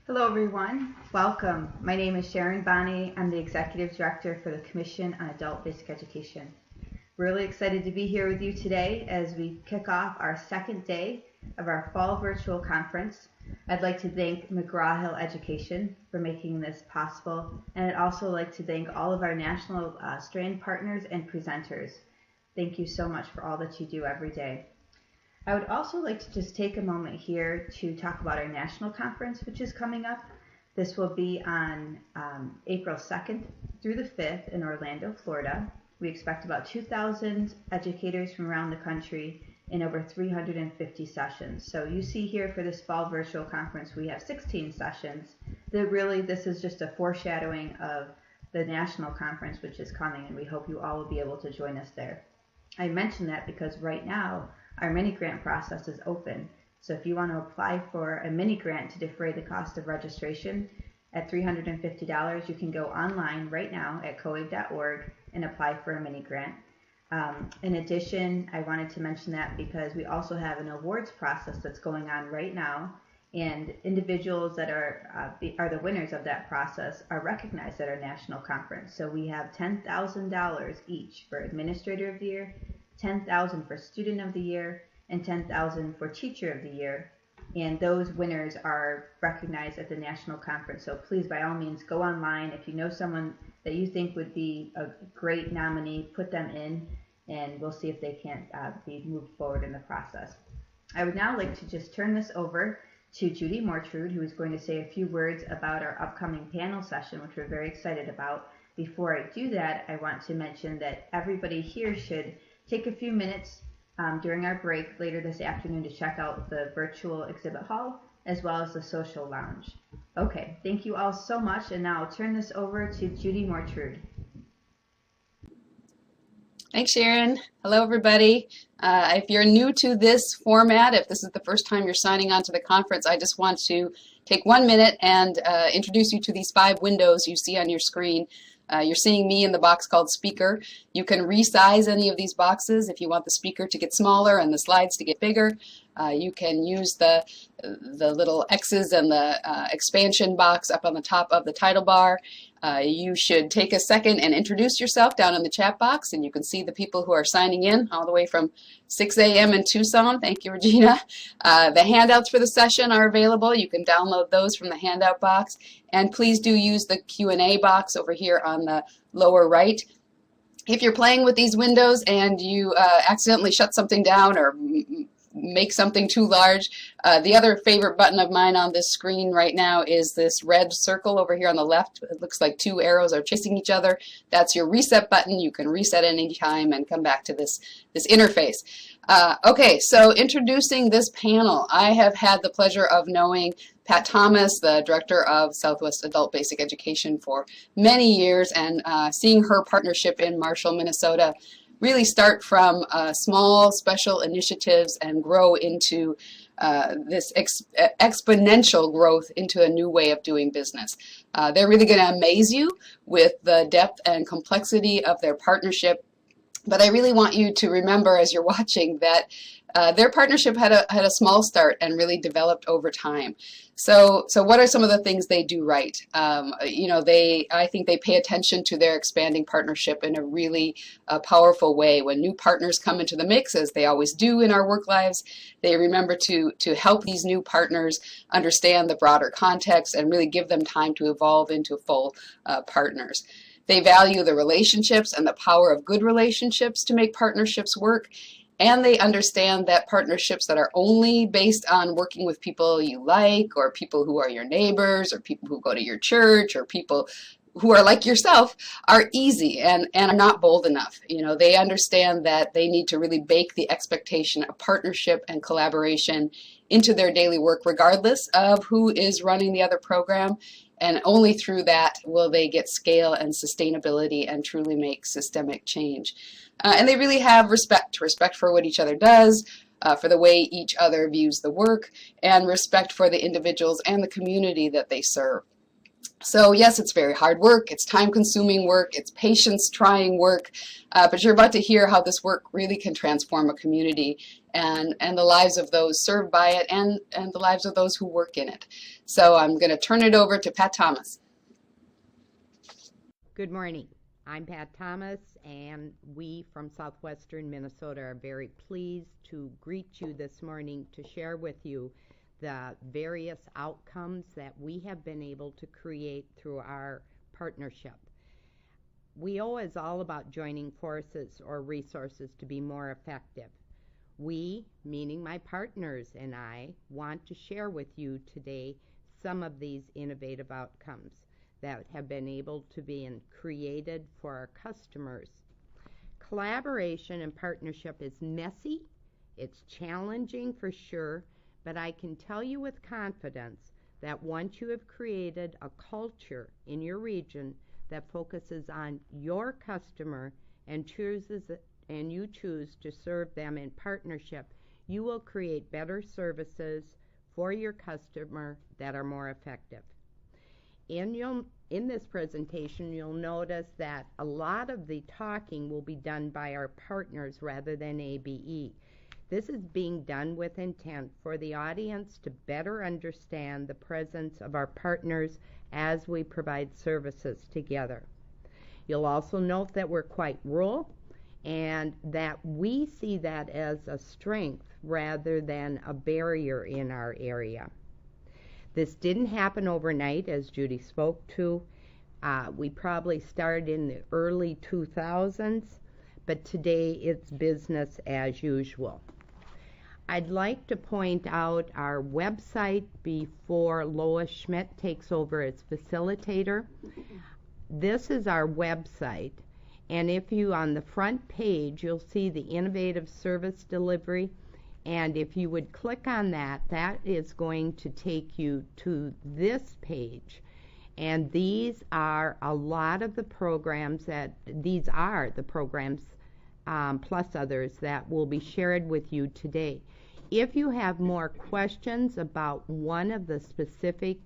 Hello everyone, welcome. My name is Sharon Bonney. I'm the Executive Director for the Commission on Adult Basic Education. Really excited to be here with you today as we kick off our second day of our fall virtual conference. I'd like to thank McGraw-Hill Education for making this possible, and I'd also like to thank all of our national strand partners and presenters. Thank you so much for all that you do every day. I would also like to just take a moment here to talk about our national conference, which is coming up. This will be on April 2nd through the 5th in Orlando, Florida. We expect about 2,000 educators from around the country in over 350 sessions. So you see here for this fall virtual conference, we have 16 sessions. This is just a foreshadowing of the national conference, which is coming, and we hope you all will be able to join us there. I mention that because right now, our mini grant process is open. So if you want to apply for a mini grant to defray the cost of registration at $350, you can go online right now at COABE.org and apply for a mini grant. In addition, I wanted to mention that because we also have an awards process that's going on right now, and individuals that are the winners of that process are recognized at our national conference. So we have $10,000 each for Administrator of the Year, $10,000 for Student of the Year, and $10,000 for Teacher of the Year. And those winners are recognized at the national conference. So please, by all means, go online. If you know someone that you think would be a great nominee, put them in, and we'll see if they can't be moved forward in the process. I would now like to just turn this over to Judy Mortrude, who is going to say a few words about our upcoming panel session, which we're very excited about. Before I do that, I want to mention that everybody here should take a few minutes during our break later this afternoon to check out the virtual exhibit hall as well as the social lounge. Okay, thank you all so much, and now I'll turn this over to Judy Mortrude. Thanks, Sharon. Hello, everybody. If you're new to this format, if this is the first time you're signing on to the conference, I just want to take 1 minute and introduce you to these 5 windows you see on your screen. You're seeing me in the box called Speaker. You can resize any of these boxes if you want the speaker to get smaller and the slides to get bigger. You can use the little X's and the expansion box up on the top of the title bar. You should take a second and introduce yourself down in the chat box, and you can see the people who are signing in all the way from 6 a.m. in Tucson. Thank you, Regina. The handouts for the session are available. You can download those from the handout box, and please do use the Q&A box over here on the lower right. If you're playing with these windows and you accidentally shut something down or make something too large, the other favorite button of mine on this screen right now is this red circle over here on the left. It looks like 2 arrows are chasing each other. That's your reset button. You can reset at any time and come back to this interface. Okay, so introducing this panel, I have had the pleasure of knowing Pat Thomas, the Director of Southwest Adult Basic Education, for many years, and seeing her partnership in Marshall, Minnesota really start from small special initiatives and grow into this exponential growth into a new way of doing business. They're really going to amaze you with the depth and complexity of their partnership. But I really want you to remember as you're watching that their partnership had a small start and really developed over time. So what are some of the things they do right? I think they pay attention to their expanding partnership in a really powerful way. When new partners come into the mix, as they always do in our work lives, they remember to help these new partners understand the broader context and really give them time to evolve into full partners. They value the relationships and the power of good relationships to make partnerships work. And they understand that partnerships that are only based on working with people you like, or people who are your neighbors, or people who go to your church, or people who are like yourself, are easy and are not bold enough. They understand that they need to really bake the expectation of partnership and collaboration into their daily work, regardless of who is running the other program. And only through that will they get scale and sustainability and truly make systemic change. And they really have respect for what each other does, for the way each other views the work, and respect for the individuals and the community that they serve. So yes, it's very hard work, it's time-consuming work, it's patience-trying work, but you're about to hear how this work really can transform a community and the lives of those served by it and the lives of those who work in it. So I'm going to turn it over to Pat Thomas. Good morning. I'm Pat Thomas, and we from southwestern Minnesota are very pleased to greet you this morning to share with you the various outcomes that we have been able to create through our partnership. WEO is all about joining forces or resources to be more effective. We, meaning my partners and I, want to share with you today some of these innovative outcomes that have been able to be created for our customers. Collaboration and partnership is messy, it's challenging for sure, but I can tell you with confidence that once you have created a culture in your region that focuses on your customer and you choose to serve them in partnership, you will create better services for your customer that are more effective. In this presentation, you'll notice that a lot of the talking will be done by our partners rather than ABE. This is being done with intent for the audience to better understand the presence of our partners as we provide services together. You'll also note that we're quite rural and that we see that as a strength rather than a barrier in our area. This didn't happen overnight, as Judy spoke to. We probably started in the early 2000s, but today it's business as usual. I'd like to point out our website before Lois Schmidt takes over as facilitator. This is our website, and if you, on the front page, you'll see the innovative service delivery. And if you would click on that, that is going to take you to this page. And these are a lot of the programs plus others that will be shared with you today. If you have more questions about one of the specific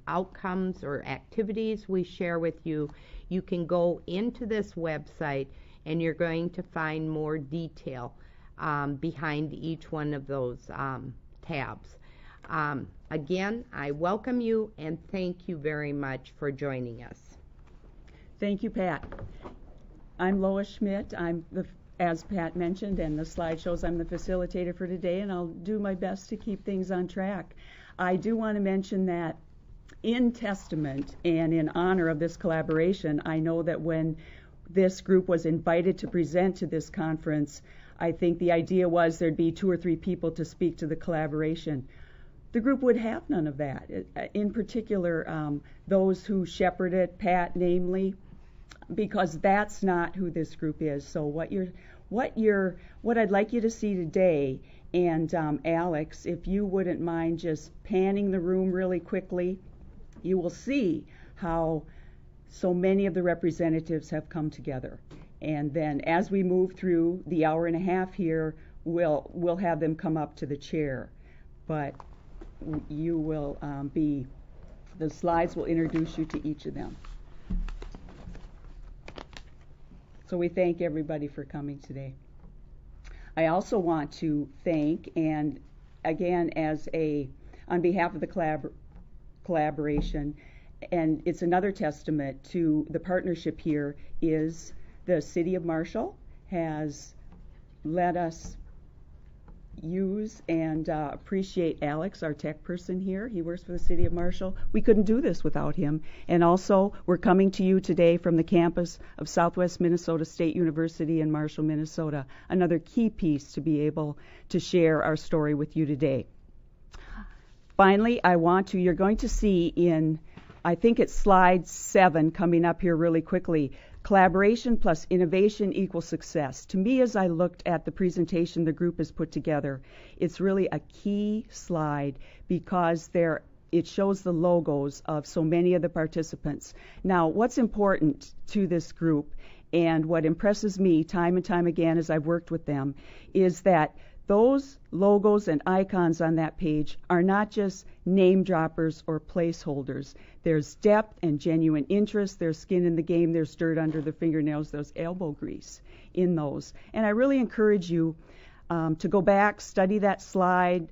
outcomes or activities we share with you, you can go into this website and you're going to find more detail behind each one of those tabs. Again, I welcome you and thank you very much for joining us. Thank you, Pat. I'm Lois Schmidt. As Pat mentioned, and the slide shows, I'm the facilitator for today, and I'll do my best to keep things on track. I do want to mention that in testament and in honor of this collaboration, I know that when this group was invited to present to this conference, I think the idea was there'd be 2 or 3 people to speak to the collaboration. The group would have none of that. In particular, those who shepherd it, Pat namely, because that's not who this group is. So what I'd like you to see today, and Alex, if you wouldn't mind just panning the room really quickly, you will see how so many of the representatives have come together. And then as we move through the hour and a half here, we'll have them come up to the chair. But you will the slides will introduce you to each of them. So we thank everybody for coming today. I also want to thank, and again, on behalf of the collaboration, and it's another testament to the partnership here, is the City of Marshall has let us use and appreciate Alex, our tech person here. He works for the City of Marshall. We couldn't do this without him. And also, we're coming to you today from the campus of Southwest Minnesota State University in Marshall, Minnesota. Another key piece to be able to share our story with you today. Finally, you're going to see in, I think it's slide 7 coming up here really quickly, collaboration plus innovation equals success. To me, as I looked at the presentation the group has put together, it's really a key slide because it shows the logos of so many of the participants. Now, what's important to this group and what impresses me time and time again as I've worked with them is that those logos and icons on that page are not just name droppers or placeholders. There's depth and genuine interest. There's skin in the game. There's dirt under the fingernails. There's elbow grease in those. And I really encourage you to go back, study that slide,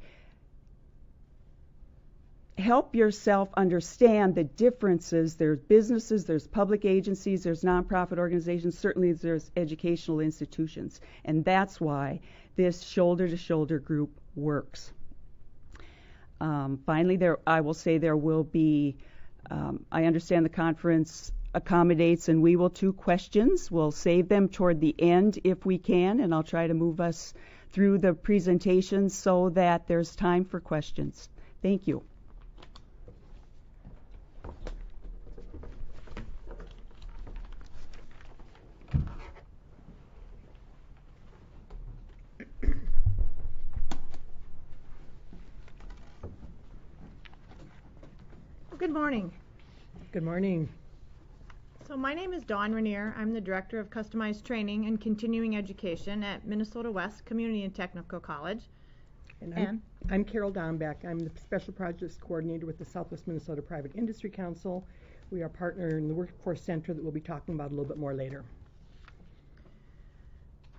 help yourself understand the differences. There's businesses, there's public agencies, there's nonprofit organizations, certainly there's educational institutions. And that's why this shoulder-to-shoulder group works. Finally, I will say there will be, I understand the conference accommodates, and we will too, questions. We'll save them toward the end if we can, and I'll try to move us through the presentation so that there's time for questions. Thank you. Good morning. Good morning. So my name is Dawn Rainier. I'm the Director of Customized Training and Continuing Education at Minnesota West Community and Technical College. And I'm Carol Dombeck. I'm the Special Projects Coordinator with the Southwest Minnesota Private Industry Council. We are a partner in the Workforce Center that we'll be talking about a little bit more later.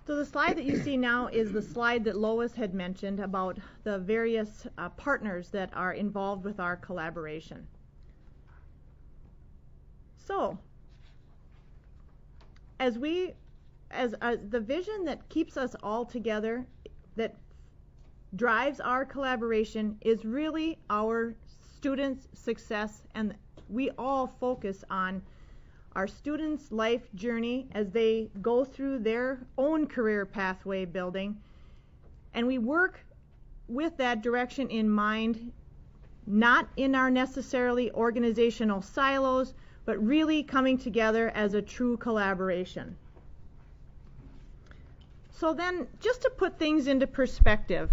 So the slide that you see now is the slide that Lois had mentioned about the various partners that are involved with our collaboration. So, as the vision that keeps us all together, that drives our collaboration, is really our students' success, and we all focus on our students' life journey as they go through their own career pathway building, and we work with that direction in mind, not in our necessarily organizational silos, but really coming together as a true collaboration. So then, just to put things into perspective,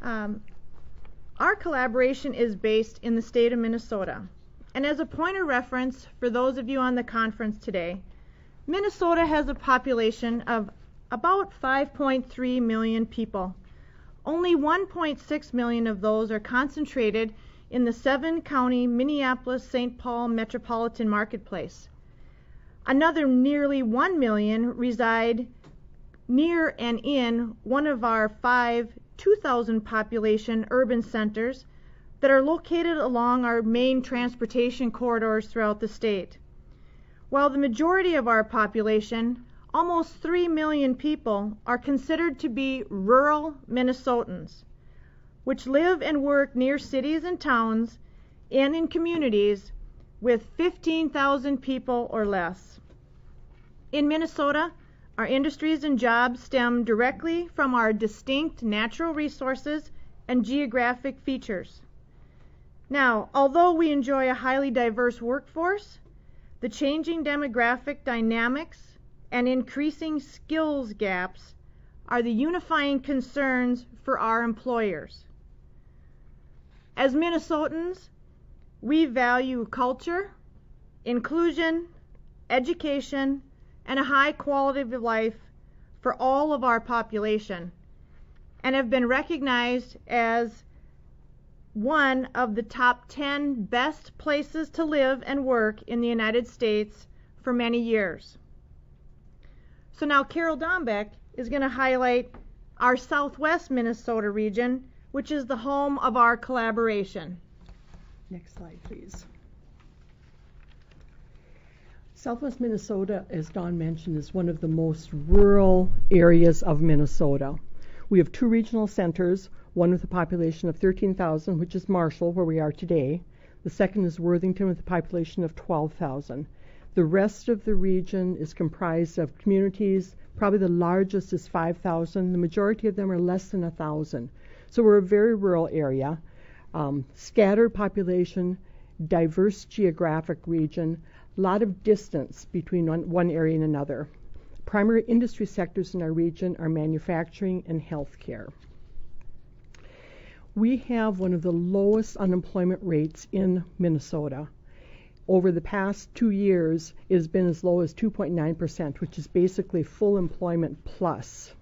our collaboration is based in the state of Minnesota. And as a point of reference for those of you on the conference today, Minnesota has a population of about 5.3 million people. Only 1.6 million of those are concentrated in the 7-county Minneapolis-St. Paul metropolitan marketplace. Another nearly 1 million reside near and in one of our 5 2,000 population urban centers that are located along our main transportation corridors throughout the state. While the majority of our population, almost 3 million people, are considered to be rural Minnesotans, which live and work near cities and towns and in communities with 15,000 people or less. In Minnesota, our industries and jobs stem directly from our distinct natural resources and geographic features. Now, although we enjoy a highly diverse workforce, the changing demographic dynamics and increasing skills gaps are the unifying concerns for our employers. As Minnesotans, we value culture, inclusion, education, and a high quality of life for all of our population, and have been recognized as one of the top 10 best places to live and work in the United States for many years. So now Carol Dombeck is going to highlight our Southwest Minnesota region, which is the home of our collaboration. Next slide, please. Southwest Minnesota, as Dawn mentioned, is one of the most rural areas of Minnesota. We have 2 regional centers, one with a population of 13,000, which is Marshall, where we are today. The second is Worthington with a population of 12,000. The rest of the region is comprised of communities. Probably the largest is 5,000. The majority of them are less than 1,000. So we're a very rural area, scattered population, diverse geographic region, a lot of distance between one area and another. Primary industry sectors in our region are manufacturing and healthcare. We have one of the lowest unemployment rates in Minnesota. Over the past 2 years, it has been as low as 2.9%, which is basically full employment plus.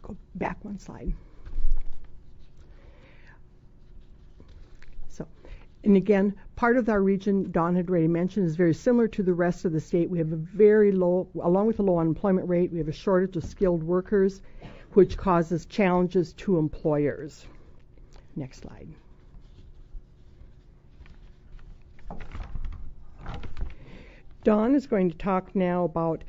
Go back one slide. And again, part of our region, Dawn had already mentioned, is very similar to the rest of the state. We have a very low, along with a low unemployment rate, we have a shortage of skilled workers, which causes challenges to employers. Next slide. Dawn is going to talk now about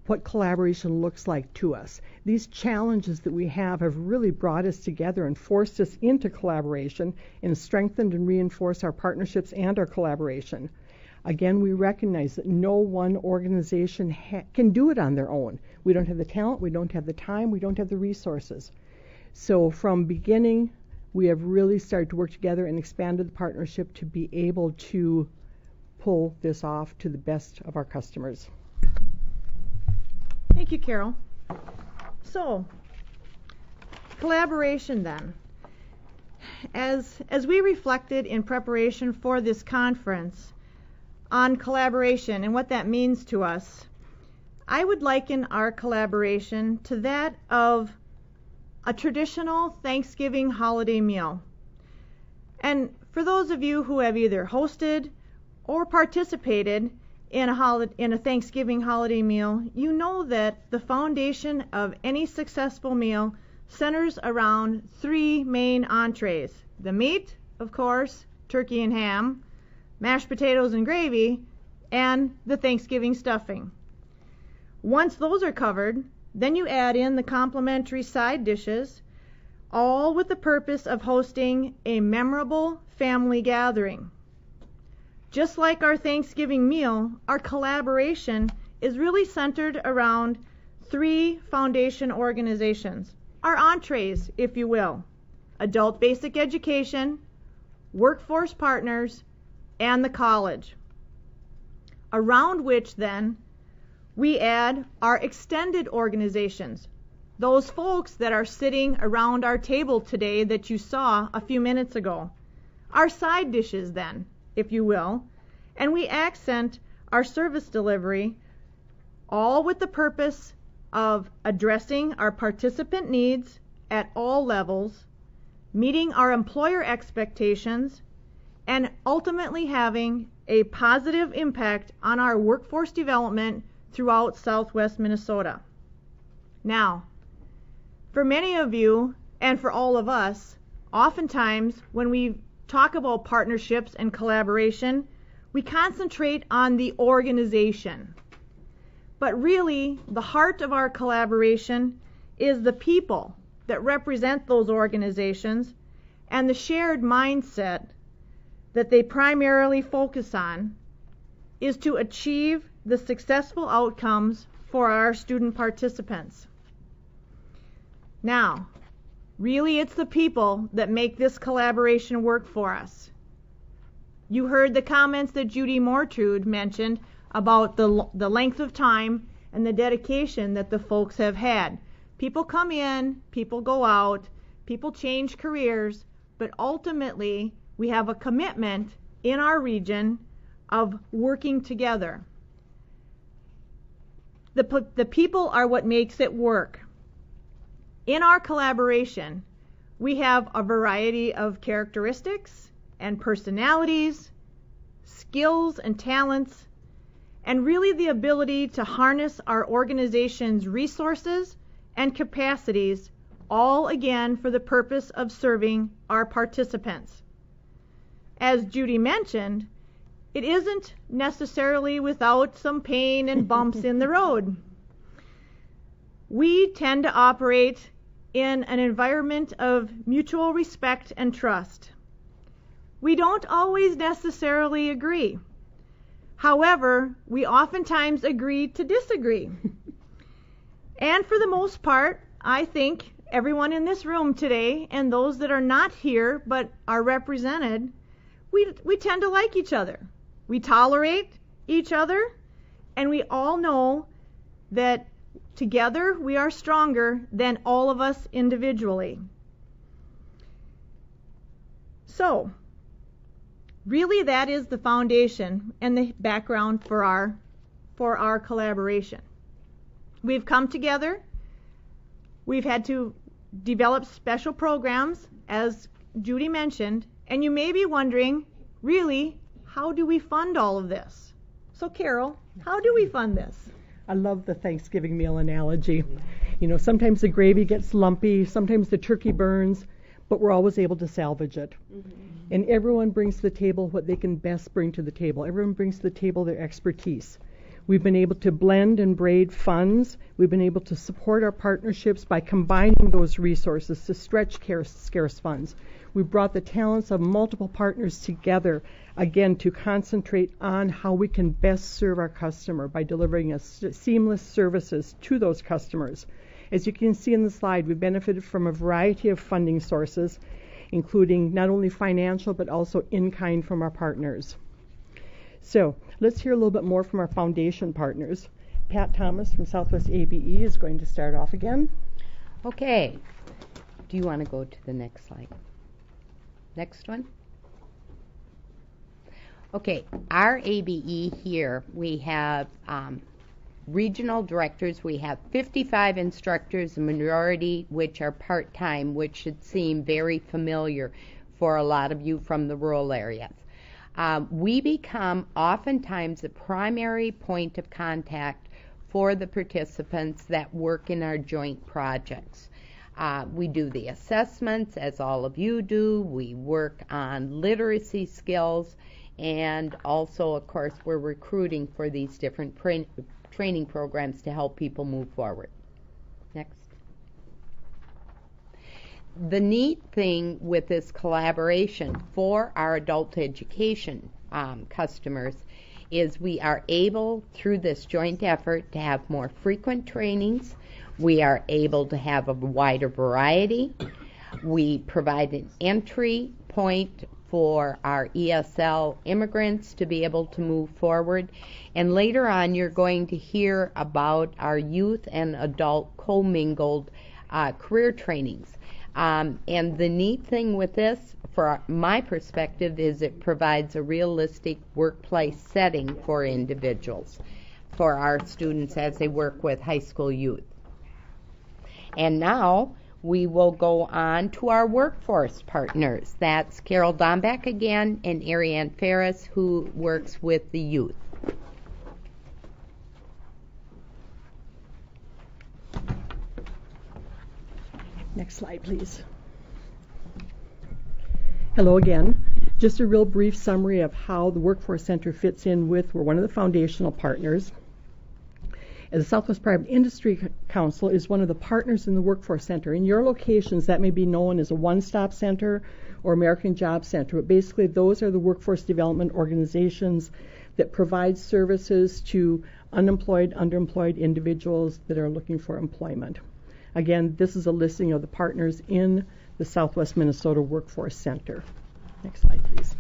what collaboration looks like to us. These challenges that we have really brought us together and forced us into collaboration and strengthened and reinforced our partnerships and our collaboration. Again, we recognize that no one organization can do it on their own. We don't have the talent, we don't have the time, we don't have the resources. So from beginning, we have really started to work together and expanded the partnership to be able to pull this off to the best of our customers. Thank you, Carol. So, collaboration then. As we reflected in preparation for this conference on collaboration and what that means to us, I would liken our collaboration to that of a traditional Thanksgiving holiday meal. And for those of you who have either hosted or participated in a Thanksgiving holiday meal, you know that the foundation of any successful meal centers around three main entrees. The meat, of course, turkey and ham, mashed potatoes and gravy, and the Thanksgiving stuffing. Once those are covered, then you add in the complimentary side dishes, all with the purpose of hosting a memorable family gathering. Just like our Thanksgiving meal, our collaboration is really centered around three foundation organizations. Our entrees, if you will: adult basic education, workforce partners, and the college. Around which then we add our extended organizations, those folks that are sitting around our table today that you saw a few minutes ago. Our side dishes then, if you will, and we accent our service delivery, all with the purpose of addressing our participant needs at all levels, meeting our employer expectations, and ultimately having a positive impact on our workforce development throughout Southwest Minnesota. Now, for many of you and for all of us, oftentimes when we talk about partnerships and collaboration, we concentrate on the organization. But really, the heart of our collaboration is the people that represent those organizations and the shared mindset that they primarily focus on is to achieve the successful outcomes for our student participants. Now, really it's the people that make this collaboration work for us. You heard the comments that Judy Mortrude mentioned about the length of time and the dedication that the folks have had. People come in, people go out, people change careers, but ultimately we have a commitment in our region of working together. The people are what makes it work. In our collaboration, we have a variety of characteristics and personalities, skills and talents, and really the ability to harness our organization's resources and capacities, all again for the purpose of serving our participants. As Judy mentioned, it isn't necessarily without some pain and bumps in the road. We tend to operate in an environment of mutual respect and trust. We don't always necessarily agree. However, we oftentimes agree to disagree. And for the most part, I think everyone in this room today and those that are not here but are represented, we tend to like each other. We tolerate each other, and we all know that together we are stronger than all of us individually. So, really that is the foundation and the background for our collaboration. We've come together We've had to develop special programs, as Judy mentioned, and you may be wondering, really, how do we fund all of this? So Carol, how do we fund this? I love the Thanksgiving meal analogy. You know, sometimes the gravy gets lumpy, sometimes the turkey burns, but we're always able to salvage it. And everyone brings to the table what they can best bring to the table. Everyone brings to the table their expertise. We've been able to blend and braid funds. We've been able to support our partnerships by combining those resources to stretch scarce funds. We've brought the talents of multiple partners together, again, to concentrate on how we can best serve our customer by delivering seamless services to those customers. As you can see in the slide, we've benefited from a variety of funding sources, including not only financial but also in-kind from our partners. So let's hear a little bit more from our foundation partners. Pat Thomas from Southwest ABE is going to start off again. Okay. Do you want to go to the next slide? Next one. Okay, our ABE here, we have regional directors. We have 55 instructors, a majority which are part-time, which should seem very familiar for a lot of you from the rural areas. We become oftentimes the primary point of contact for the participants that work in our joint projects. We do the assessments, as all of you do. We work on literacy skills, and also, of course, we're recruiting for these different training programs to help people move forward. Next. The neat thing with this collaboration for our adult education customers is we are able, through this joint effort, to have more frequent trainings. We are able to have a wider variety. We provide an entry point for our ESL immigrants to be able to move forward. And later on, you're going to hear about our youth and adult commingled career trainings. And the neat thing with this, from my perspective, is it provides a realistic workplace setting for individuals, for our students as they work with high school youth. And now we will go on to our workforce partners. That's Carol Dombeck again and Ariane Ferris, who works with the youth. Next slide, please. Hello again. Just a real brief summary of how the Workforce Center fits in with, we're one of the foundational partners. As the Southwest Private Industry Council is one of the partners in the Workforce Center. In your locations, that may be known as a one-stop center or American Job Center, but basically those are the workforce development organizations that provide services to unemployed, underemployed individuals that are looking for employment. Again, this is a listing of the partners in the Southwest Minnesota Workforce Center. Next slide, please.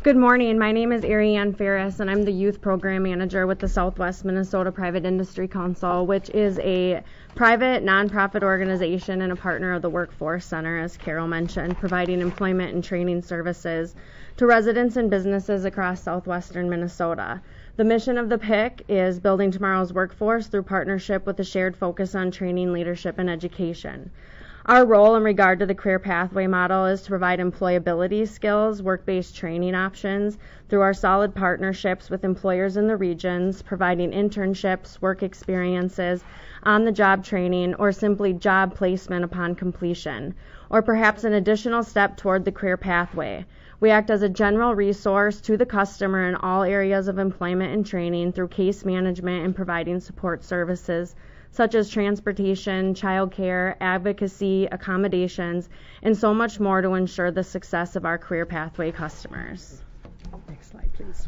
Good morning. My name is Ariane Ferris, and I'm the Youth Program Manager with the Southwest Minnesota Private Industry Council, which is a private nonprofit organization and a partner of the Workforce Center, as Carol mentioned, providing employment and training services to residents and businesses across southwestern Minnesota. The mission of the PIC is building tomorrow's workforce through partnership with a shared focus on training, leadership, and education. Our role in regard to the career pathway model is to provide employability skills, work-based training options through our solid partnerships with employers in the regions, providing internships, work experiences, on-the-job training, or simply job placement upon completion, or perhaps an additional step toward the career pathway. We act as a general resource to the customer in all areas of employment and training through case management and providing support services such as transportation, childcare, advocacy, accommodations, and so much more to ensure the success of our career pathway customers. Next slide, please.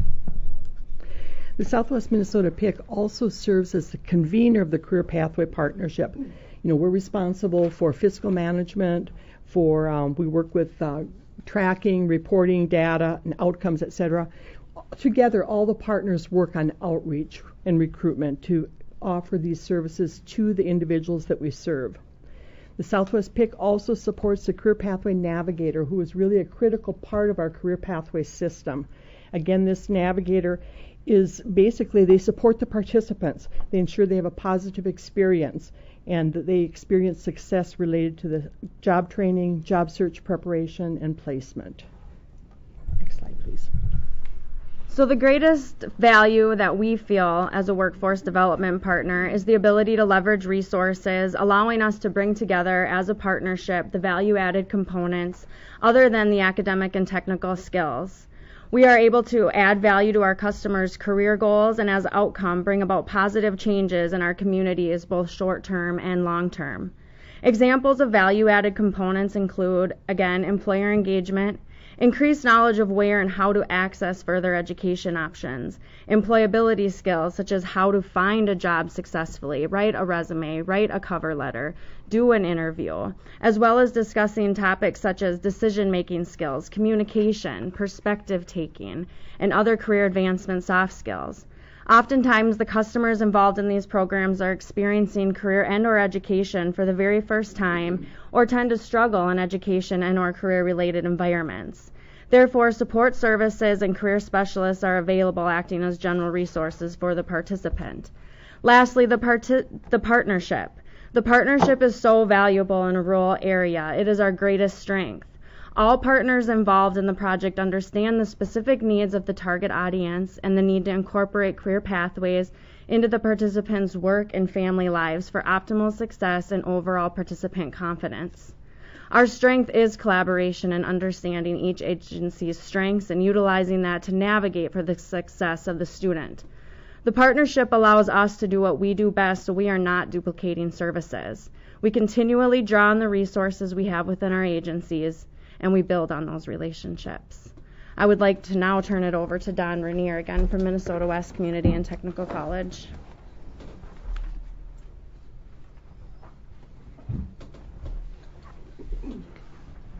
The Southwest Minnesota PIC also serves as the convener of the Career Pathway Partnership. You know, we're responsible for fiscal management, we work with tracking, reporting data, and outcomes, etc. Together, all the partners work on outreach and recruitment to offer these services to the individuals that we serve. The Southwest PIC also supports the Career Pathway Navigator, who is really a critical part of our career pathway system. Again, this navigator is basically they support the participants. They ensure they have a positive experience and that they experience success related to the job training, job search preparation, and placement. Next slide, please. So the greatest value that we feel as a workforce development partner is the ability to leverage resources, allowing us to bring together as a partnership the value-added components other than the academic and technical skills. We are able to add value to our customers' career goals and as outcome bring about positive changes in our communities, both short-term and long-term. Examples of value-added components include, again, employer engagement, increased knowledge of where and how to access further education options, employability skills such as how to find a job successfully, write a resume, write a cover letter, do an interview, as well as discussing topics such as decision-making skills, communication, perspective taking, and other career advancement soft skills. Oftentimes, the customers involved in these programs are experiencing career and/or education for the very first time or tend to struggle in education and/or career-related environments. Therefore, support services and career specialists are available acting as general resources for the participant. Lastly, the partnership. The partnership is so valuable in a rural area. It is our greatest strength. All partners involved in the project understand the specific needs of the target audience and the need to incorporate career pathways into the participants' work and family lives for optimal success and overall participant confidence. Our strength is collaboration and understanding each agency's strengths and utilizing that to navigate for the success of the student. The partnership allows us to do what we do best so we are not duplicating services. We continually draw on the resources we have within our agencies and we build on those relationships. I would like to now turn it over to Don Rainier again from Minnesota West Community and Technical College.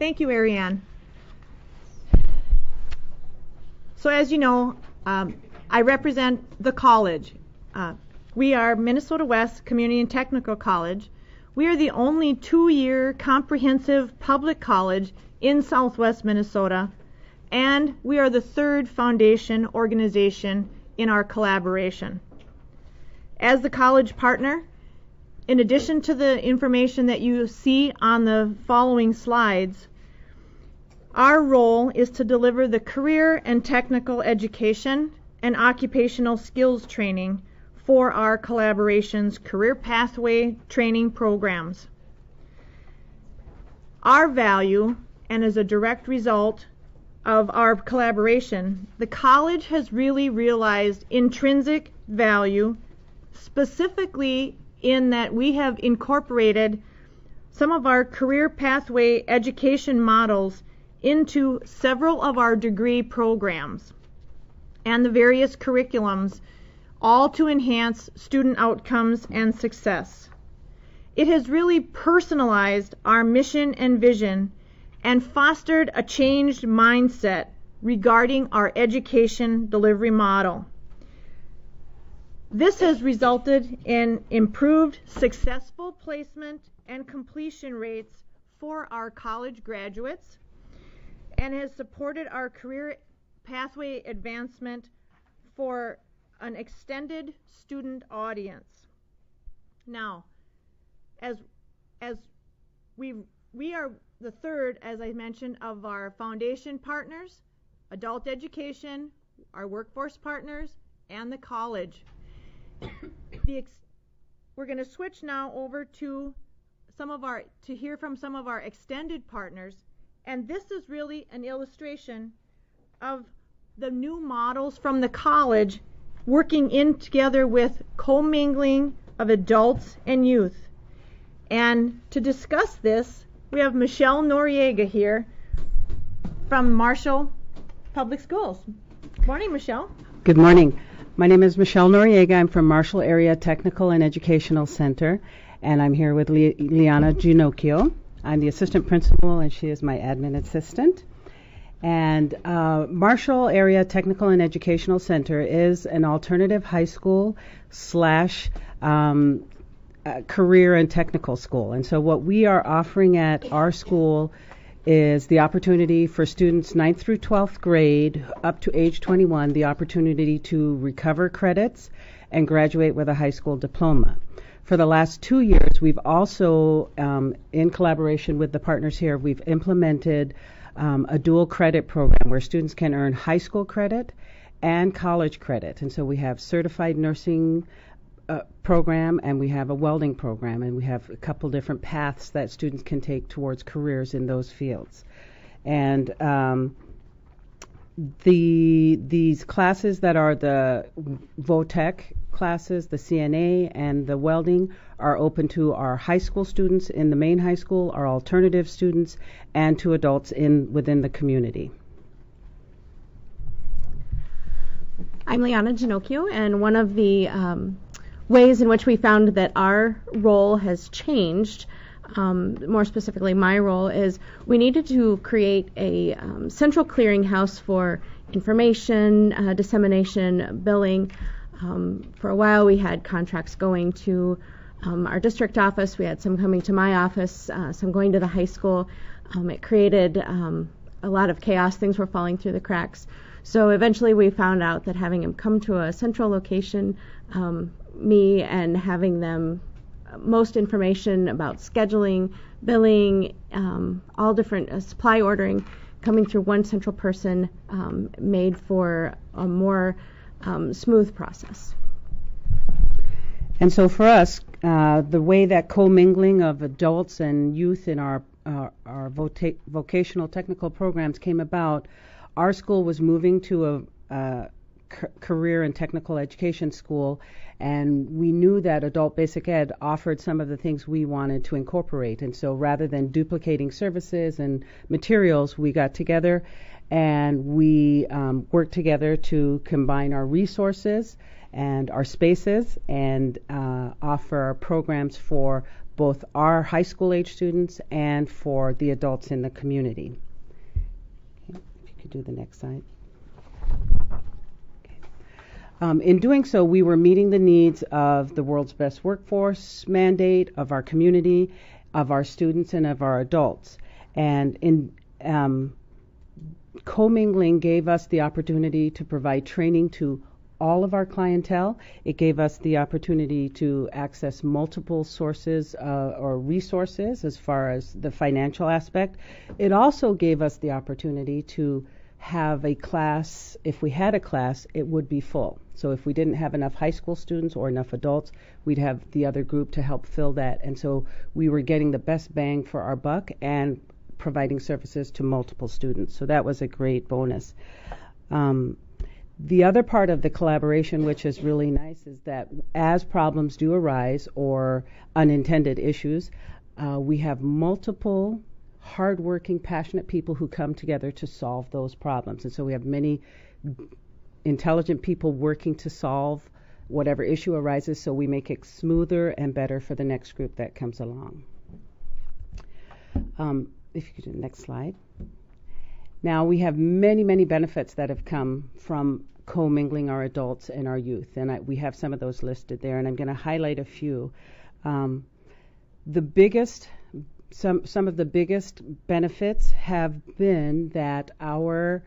Thank you, Ariane. So as you know, I represent the college. We are Minnesota West Community and Technical College. We are the only 2-year comprehensive public college in Southwest Minnesota, and we are the third foundation organization in our collaboration. As the college partner, in addition to the information that you see on the following slides, our role is to deliver the career and technical education and occupational skills training for our collaboration's career pathway training programs. Our value, and as a direct result of our collaboration, the college has really realized intrinsic value, specifically in that we have incorporated some of our career pathway education models into several of our degree programs and the various curriculums, all to enhance student outcomes and success. It has really personalized our mission and vision and fostered a changed mindset regarding our education delivery model. This has resulted in improved successful placement and completion rates for our college graduates and has supported our career pathway advancement for an extended student audience. Now, as we are the third, as I mentioned, of our foundation partners, adult education, our workforce partners, and the college. We're going to switch now over to hear from some of our extended partners, and this is really an illustration of the new models from the college working in together with commingling of adults and youth. And to discuss this, we have Michelle Noriega here from Marshall Public Schools. Morning, Michelle. Good morning. My name is Michelle Noriega. I'm from Marshall Area Technical and Educational Center, and I'm here with Liana Ginocchio. I'm the assistant principal, and she is my admin assistant. And Marshall Area Technical and Educational Center is an alternative high school / career and technical school. And so what we are offering at our school is the opportunity for students 9th through 12th grade up to age 21, the opportunity to recover credits and graduate with a high school diploma. For the last 2 years, we've also, in collaboration with the partners here, we've implemented a dual credit program where students can earn high school credit and college credit. And so we have certified nursing program, and we have a welding program, and we have a couple different paths that students can take towards careers in those fields. And these classes that are the VOTEC classes, the CNA and the welding, are open to our high school students in the main high school, our alternative students, and to adults within the community. I'm Liana Ginocchio, and one of the ways in which we found that our role has changed, more specifically my role, is we needed to create a central clearinghouse for information, dissemination, billing. For a while we had contracts going to our district office, we had some coming to my office, some going to the high school. It created a lot of chaos, things were falling through the cracks. So eventually we found out that having them come to a central location, me and having them most information about scheduling, billing, all different supply ordering, coming through one central person made for a more smooth process. And so for us, the way that commingling of adults and youth in our vocational technical programs came about, our school was moving to a career and technical education school, and we knew that adult basic ed offered some of the things we wanted to incorporate. And so rather than duplicating services and materials, we got together and we worked together to combine our resources and our spaces and offer programs for both our high school age students and for the adults in the community. Okay, if you could do the next slide. In doing so, we were meeting the needs of the world's best workforce mandate, of our community, of our students, and of our adults. And in commingling gave us the opportunity to provide training to all of our clientele. It gave us the opportunity to access multiple sources or resources as far as the financial aspect. It also gave us the opportunity to have a class. If we had a class, it would be full. So if we didn't have enough high school students or enough adults, we'd have the other group to help fill that. And so we were getting the best bang for our buck and providing services to multiple students. So that was a great bonus. The other part of the collaboration, which is really nice, is that as problems do arise or unintended issues, we have multiple hardworking, passionate people who come together to solve those problems. And so we have many intelligent people working to solve whatever issue arises, so we make it smoother and better for the next group that comes along. If you could do the next slide. Now, we have many, many benefits that have come from commingling our adults and our youth, and we have some of those listed there, and I'm going to highlight a few. Some of the biggest benefits have been that our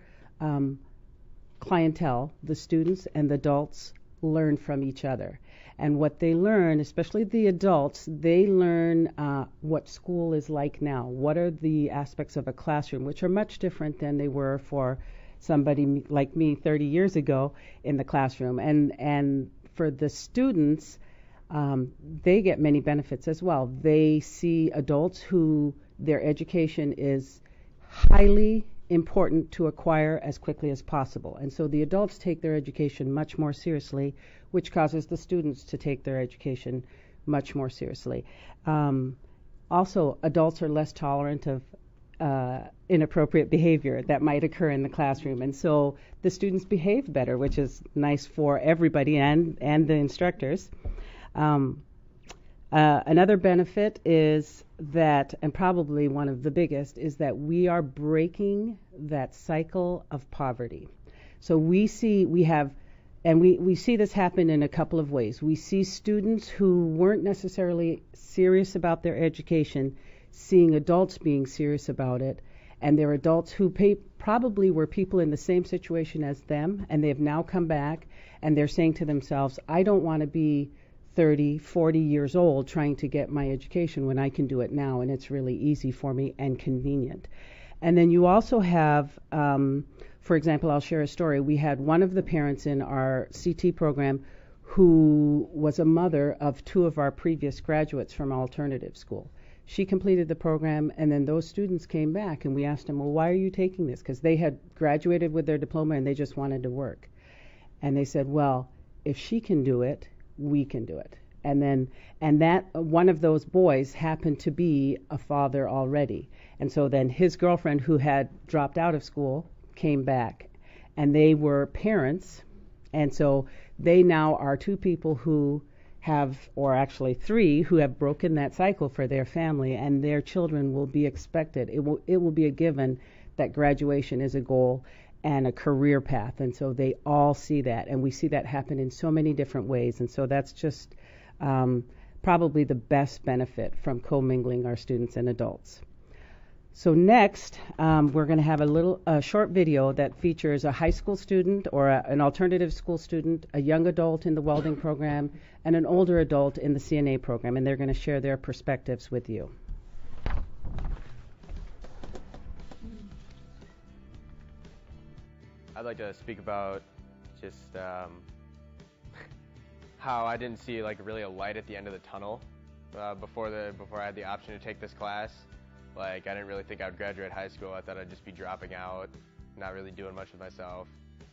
clientele, the students and the adults, learn from each other. And what they learn, especially the adults, they learn what school is like now. What are the aspects of a classroom, which are much different than they were for somebody like me 30 years ago in the classroom. And for the students, they get many benefits as well. They see adults who their education is highly important to acquire as quickly as possible. And so the adults take their education much more seriously, which causes the students to take their education much more seriously. Also, adults are less tolerant of inappropriate behavior that might occur in the classroom. And so the students behave better, which is nice for everybody and the instructors. Another benefit is that, and probably one of the biggest, is that we are breaking that cycle of poverty. So we see this happen in a couple of ways. We see students who weren't necessarily serious about their education seeing adults being serious about it And they're adults who probably were people in the same situation as them, and they have now come back, and they're saying to themselves, I don't want to be 30, 40 years old trying to get my education when I can do it now, and it's really easy for me and convenient. And then you also have, for example, I'll share a story. We had one of the parents in our CT program who was a mother of 2 of our previous graduates from alternative school. She completed the program, and then those students came back, and we asked them, well, why are you taking this? Because they had graduated with their diploma, and they just wanted to work. And they said, well, if she can do it, we can do it. And that one of those boys happened to be a father already. And so then his girlfriend, who had dropped out of school, came back, and they were parents. And so they now are 2 people who have, or actually 3, who have broken that cycle for their family, and their children will be expected. It will be a given that graduation is a goal and a career path, and so they all see that, and we see that happen in so many different ways, and so that's just probably the best benefit from commingling our students and adults. So next, we're going to have a short video that features a high school student or an alternative school student, a young adult in the welding program, and an older adult in the CNA program, and they're going to share their perspectives with you. I'd like to speak about just how I didn't see really a light at the end of the tunnel before I had the option to take this class. I didn't really think I would graduate high school. I thought I'd just be dropping out, not really doing much with myself,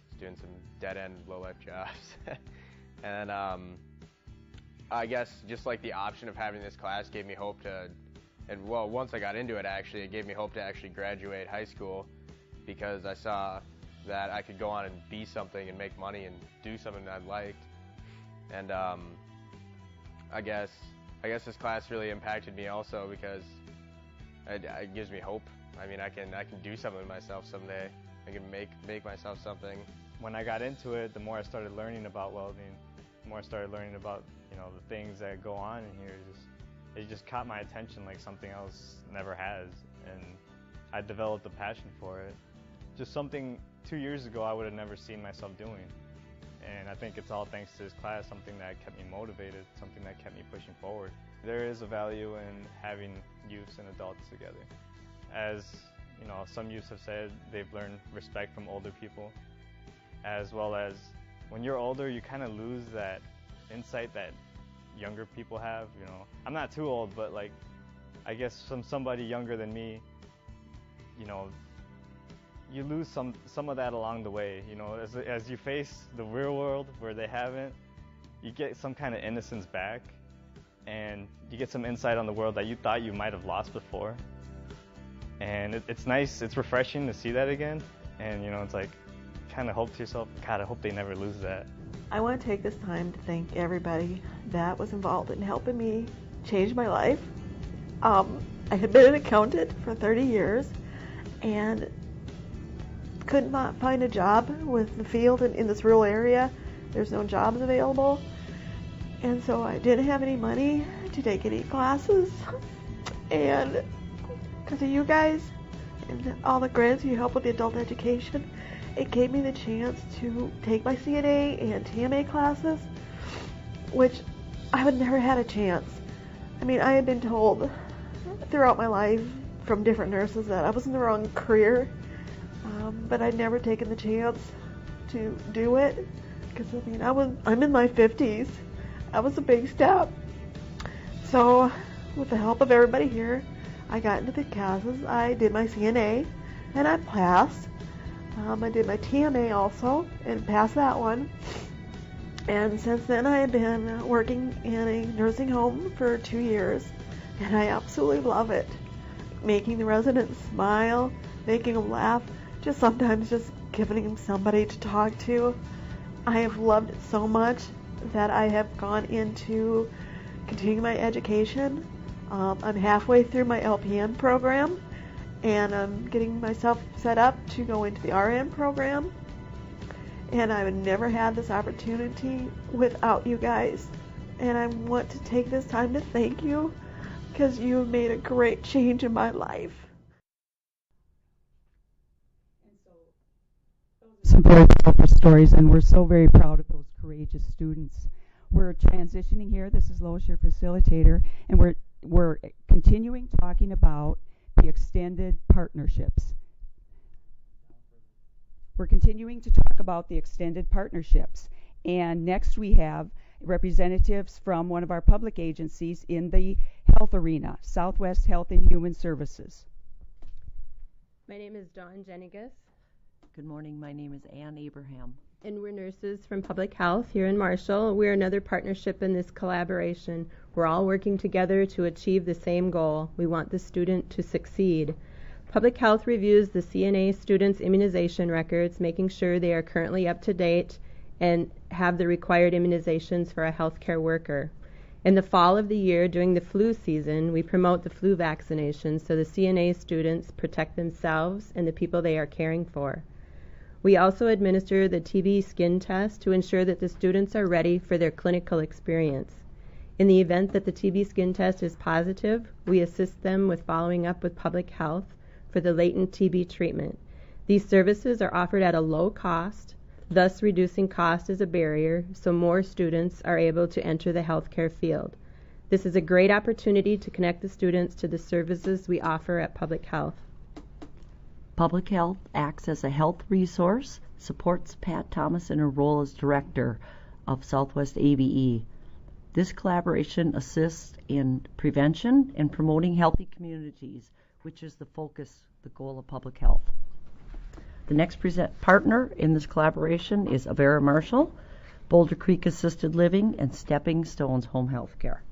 just doing some dead-end, low-life jobs. And I guess just the option of having this class gave me hope to, and well, once I got into it actually, it gave me hope to actually graduate high school, because I saw that I could go on and be something and make money and do something that I liked. And I guess this class really impacted me also, because it gives me hope. I mean, I can do something with myself someday. I can make myself something. When I got into it, the more I started learning about welding, the more I started learning about the things that go on in here. It just caught my attention like something else never has, and I developed a passion for it. Just something 2 years ago I would have never seen myself doing. And I think it's all thanks to this class, something that kept me motivated, something that kept me pushing forward. There is a value in having youths and adults together. As some youths have said, they've learned respect from older people, as well as when you're older, you kind of lose that insight that younger people have. I'm not too old, but I guess somebody younger than me, you lose some of that along the way. As you face the real world where they haven't, you get some kind of innocence back, and you get some insight on the world that you thought you might have lost before. And it's nice, it's refreshing to see that again. And it's kind of hope to yourself, God, I hope they never lose that. I want to take this time to thank everybody that was involved in helping me change my life. I had been an accountant for 30 years and could not find a job with the field in this rural area. There's no jobs available. And so I didn't have any money to take any classes. And because of you guys and all the grants you help with the adult education, it gave me the chance to take my CNA and TMA classes, which I would never had a chance. I mean, I had been told throughout my life from different nurses that I was in the wrong career, but I'd never taken the chance to do it, because I mean, I'm in my 50s. That was a big step. So with the help of everybody here, I got into the classes. I did my CNA and I passed. I did my TMA also and passed that one. And since then I have been working in a nursing home for 2 years, and I absolutely love it. Making the residents smile, making them laugh, sometimes just giving them somebody to talk to. I have loved it so much that I have gone into continuing my education. I'm halfway through my LPN program, and I'm getting myself set up to go into the RN program. And I would never had this opportunity without you guys. And I want to take this time to thank you, because you have made a great change in my life. some very powerful stories, and we're so very proud of those courageous students. We're transitioning here. This is Lois, your facilitator, and we're continuing talking about the extended partnerships. We're continuing to talk about the extended partnerships, and next we have representatives from one of our public agencies in the health arena, Southwest Health and Human Services. My name is Dawn Jenigas. Good morning. My name is Ann Abraham. And we're nurses from Public Health here in Marshall. We're another partnership in this collaboration. We're all working together to achieve the same goal. We want the student to succeed. Public Health reviews the CNA students' immunization records, making sure they are currently up to date and have the required immunizations for a healthcare worker. In the fall of the year, during the flu season, we promote the flu vaccination so the CNA students protect themselves and the people they are caring for. We also administer the TB skin test to ensure that the students are ready for their clinical experience. In the event that the TB skin test is positive, we assist them with following up with Public Health for the latent TB treatment. These services are offered at a low cost, thus reducing cost as a barrier so more students are able to enter the healthcare field. This is a great opportunity to connect the students to the services we offer at Public Health. Public Health acts as a health resource, supports Pat Thomas in her role as director of Southwest ABE. This collaboration assists in prevention and promoting healthy communities, which is the focus, the goal of Public Health. The next partner in this collaboration is Avera Marshall, Boulder Creek Assisted Living, and Stepping Stones Home Health Care.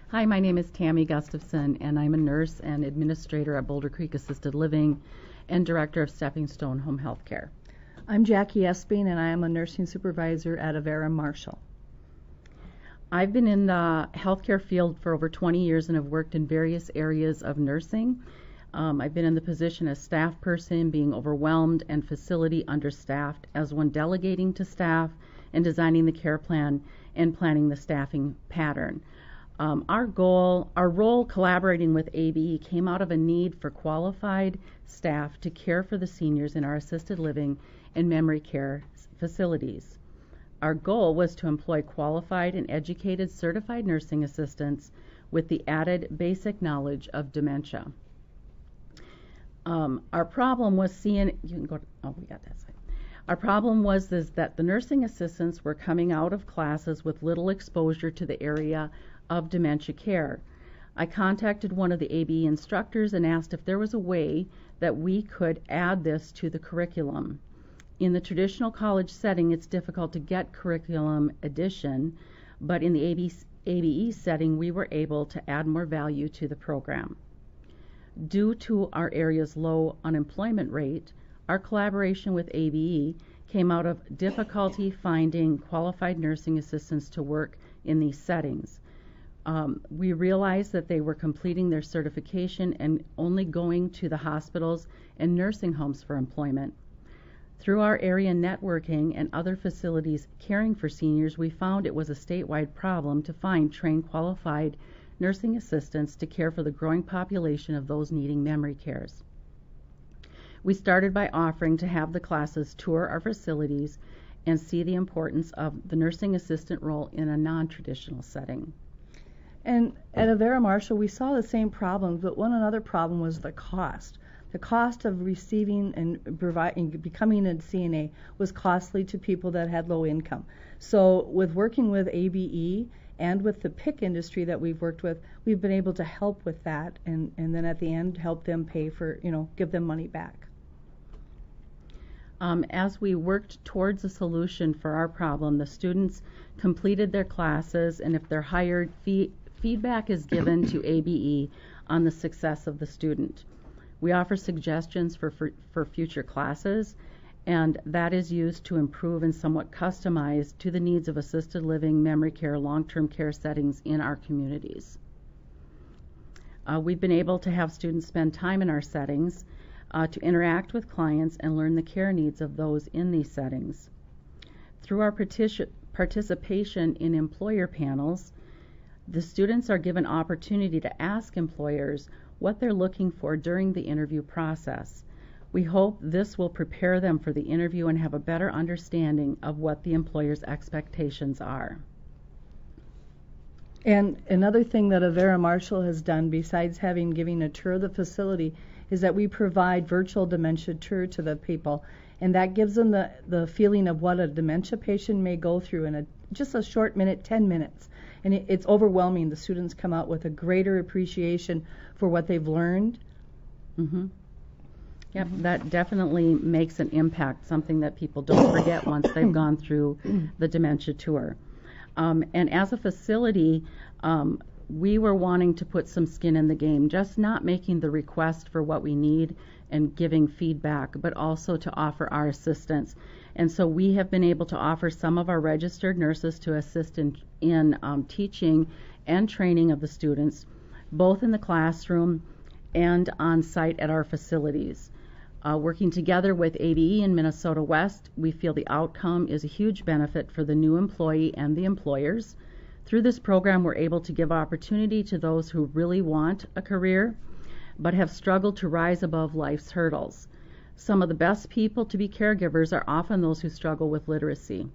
Hi, my name is Tammy Gustafson, and I'm a nurse and administrator at Boulder Creek Assisted Living and director of Stepping Stone Home Health Care. I'm Jackie Esping, and I am a nursing supervisor at Avera Marshall. I've been in the healthcare field for over 20 years and have worked in various areas of nursing. I've been in the position as staff person, being overwhelmed, and facility understaffed, as one delegating to staff and designing the care plan and planning the staffing pattern. Our role collaborating with ABE came out of a need for qualified staff to care for the seniors in our assisted living and memory care facilities. Our goal was to employ qualified and educated certified nursing assistants with the added basic knowledge of dementia. Our problem was Our problem was that the nursing assistants were coming out of classes with little exposure to the area of dementia care. I contacted one of the ABE instructors and asked if there was a way that we could add this to the curriculum. In the traditional college setting, it's difficult to get curriculum addition, but in the ABE setting, we were able to add more value to the program. Due to our area's low unemployment rate, our collaboration with ABE came out of difficulty finding qualified nursing assistants to work in these settings. We realized that they were completing their certification and only going to the hospitals and nursing homes for employment. Through our area networking and other facilities caring for seniors, we found it was a statewide problem to find trained qualified nursing assistants to care for the growing population of those needing memory cares. We started by offering to have the classes tour our facilities and see the importance of the nursing assistant role in a non-traditional setting. And at Avera Marshall, we saw the same problems, but one another problem was the cost. The cost of receiving and providing, becoming a CNA was costly to people that had low income. So with working with ABE and with the PIC industry that we've worked with, we've been able to help with that, and then at the end help them pay for, give them money back. As we worked towards a solution for our problem, the students completed their classes, and if they're hired, feedback is given to ABE on the success of the student. We offer suggestions for future classes, and that is used to improve and somewhat customize to the needs of assisted living, memory care, long-term care settings in our communities. We've been able to have students spend time in our settings to interact with clients and learn the care needs of those in these settings. Through our participation in employer panels. The students are given opportunity to ask employers what they're looking for during the interview process. We hope this will prepare them for the interview and have a better understanding of what the employer's expectations are. And another thing that Avera Marshall has done, besides giving a tour of the facility, is that we provide virtual dementia tour to the people, and that gives them the feeling of what a dementia patient may go through in just a short minute, 10 minutes. And it's overwhelming. The students come out with a greater appreciation for what they've learned. Mm-hmm. Yep, that definitely makes an impact, something that people don't forget once they've gone through the dementia tour. And as a facility, we were wanting to put some skin in the game, just not making the request for what we need and giving feedback, but also to offer our assistance. And so we have been able to offer some of our registered nurses to assist in teaching and training of the students, both in the classroom and on site at our facilities. Working together with ABE in Minnesota West, we feel the outcome is a huge benefit for the new employee and the employers. Through this program, we're able to give opportunity to those who really want a career, but have struggled to rise above life's hurdles. Some of the best people to be caregivers are often those who struggle with literacy.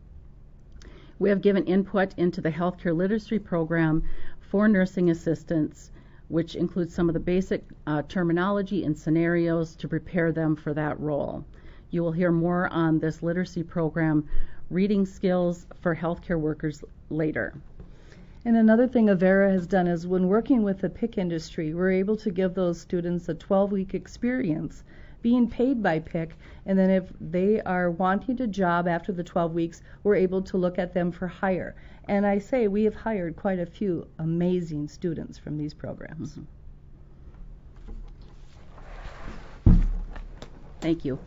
We have given input into the healthcare literacy program for nursing assistants, which includes some of the basic terminology and scenarios to prepare them for that role. You will hear more on this literacy program, reading skills for healthcare workers, later. And another thing Avera has done is when working with the PIC industry, we're able to give those students a 12-week experience being paid by PIC, and then if they are wanting a job after the 12 weeks, we're able to look at them for hire. And I say we have hired quite a few amazing students from these programs. Mm-hmm. Thank you.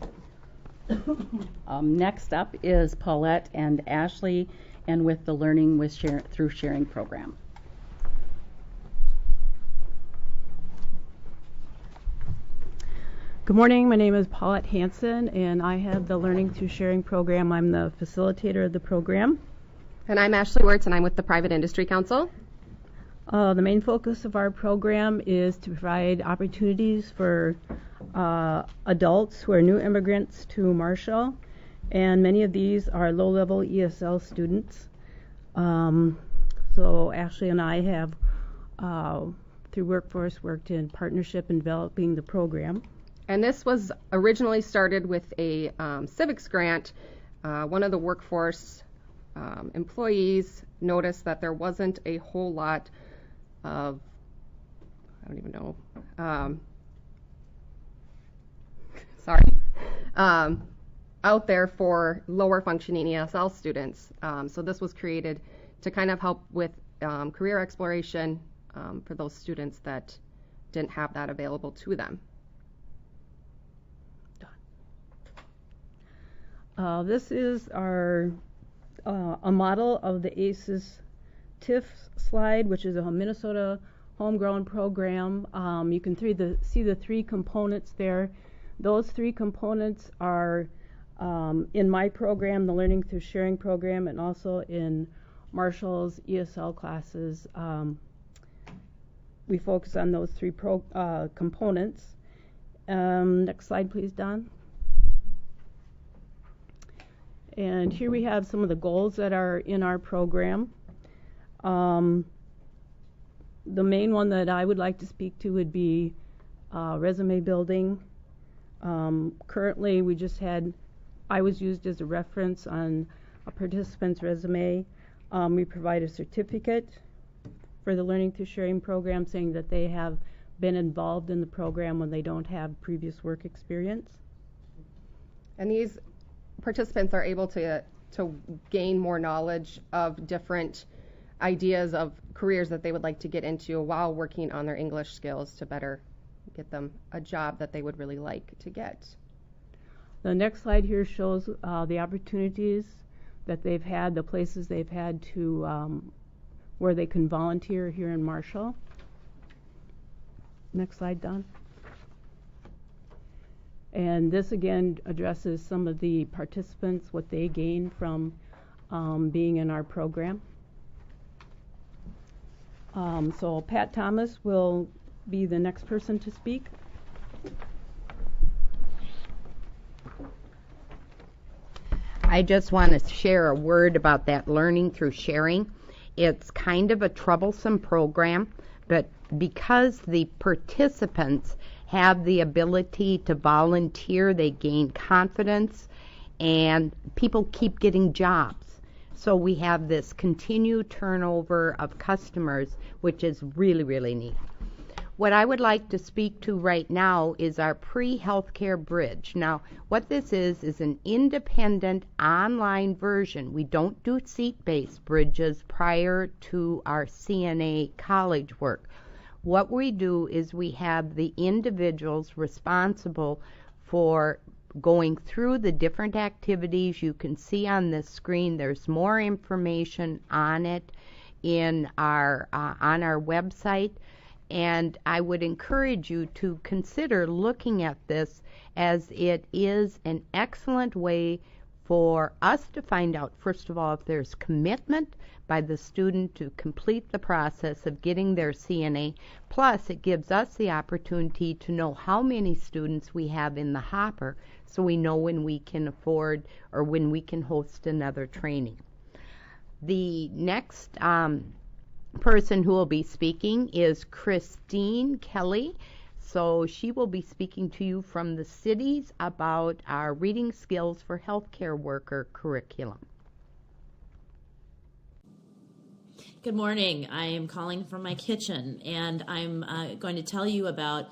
Next up is Paulette and Ashley, and with the Learning Through Sharing program. Good morning, my name is Paulette Hansen, and I have the Learning Through Sharing program. I'm the facilitator of the program. And I'm Ashley Wirtz, and I'm with the Private Industry Council. The main focus of our program is to provide opportunities for adults who are new immigrants to Marshall, and many of these are low-level ESL students. So Ashley and I have, through Workforce, worked in partnership in developing the program. And this was originally started with a civics grant. One of the Workforce employees noticed that there wasn't a whole lot of, I don't even know, out there for lower functioning ESL students. So this was created to kind of help with career exploration for those students that didn't have that available to them. This is our a model of the ACES TIF slide, which is a Minnesota homegrown program. You can see the three components there. Those three components are in my program, the Learning Through Sharing program, and also in Marshall's ESL classes. We focus on those three components. Next slide, please, Don. And here we have some of the goals that are in our program. The main one that I would like to speak to would be resume building. Currently, I was used as a reference on a participant's resume. We provide a certificate for the Learning Through Sharing program saying that they have been involved in the program when they don't have previous work experience. And these participants are able to gain more knowledge of different ideas of careers that they would like to get into while working on their English skills to better get them a job that they would really like to get. The next slide here shows the opportunities that they've had, the places they've had to where they can volunteer here in Marshall. Next slide, Don. And this again addresses some of the participants, what they gain from being in our program. So Pat Thomas will be the next person to speak. I just want to share a word about that learning through sharing. It's kind of a troublesome program, but because the participants have the ability to volunteer, they gain confidence, and people keep getting jobs. So we have this continued turnover of customers, which is really, really neat. What I would like to speak to right now is our pre-healthcare bridge. Now, what this is an independent online version. We don't do seat-based bridges prior to our CNA college work. What we do is we have the individuals responsible for going through the different activities. You can see on this screen there's more information on it in our on our website. And I would encourage you to consider looking at this, as it is an excellent way for us to find out, first of all, if there's commitment by the student to complete the process of getting their CNA. Plus, it gives us the opportunity to know how many students we have in the hopper, so we know when we can afford or when we can host another training. The next person who will be speaking is Christine Kelly. So she will be speaking to you from the cities about our reading skills for healthcare worker curriculum. Good morning. I am calling from my kitchen, and I'm going to tell you about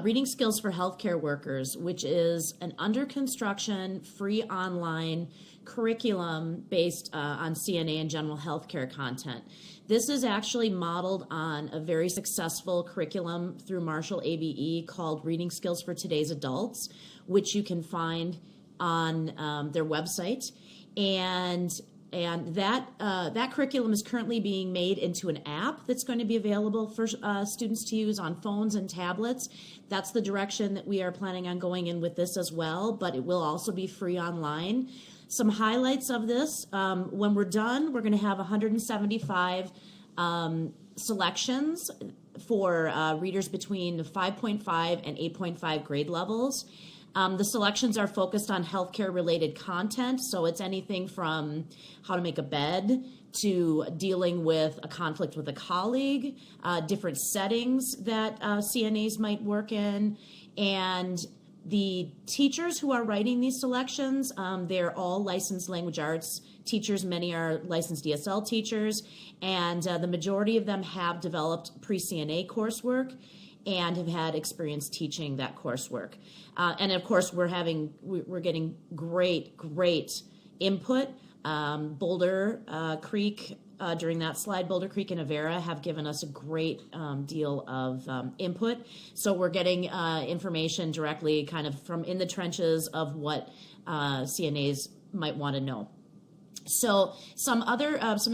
Reading Skills for Healthcare Workers, which is an under construction, free online curriculum based on CNA and general healthcare content. This is actually modeled on a very successful curriculum through Marshall ABE called Reading Skills for Today's Adults, which you can find on their website. And that curriculum is currently being made into an app that's going to be available for students to use on phones and tablets. That's the direction that we are planning on going in with this as well, but it will also be free online. Some highlights of this, when we're done, we're going to have 175 selections for readers between 5.5 and 8.5 grade levels. The selections are focused on healthcare-related content, so it's anything from how to make a bed to dealing with a conflict with a colleague, different settings that CNAs might work in, and the teachers who are writing these selections, they're all licensed language arts teachers. Many are licensed ESL teachers, and the majority of them have developed pre-CNA coursework and have had experience teaching that coursework. And of course, we're getting great input. Boulder Creek, during that slide, Boulder Creek and Avera have given us a great deal of input. So we're getting information directly kind of from in the trenches of what CNAs might want to know. So some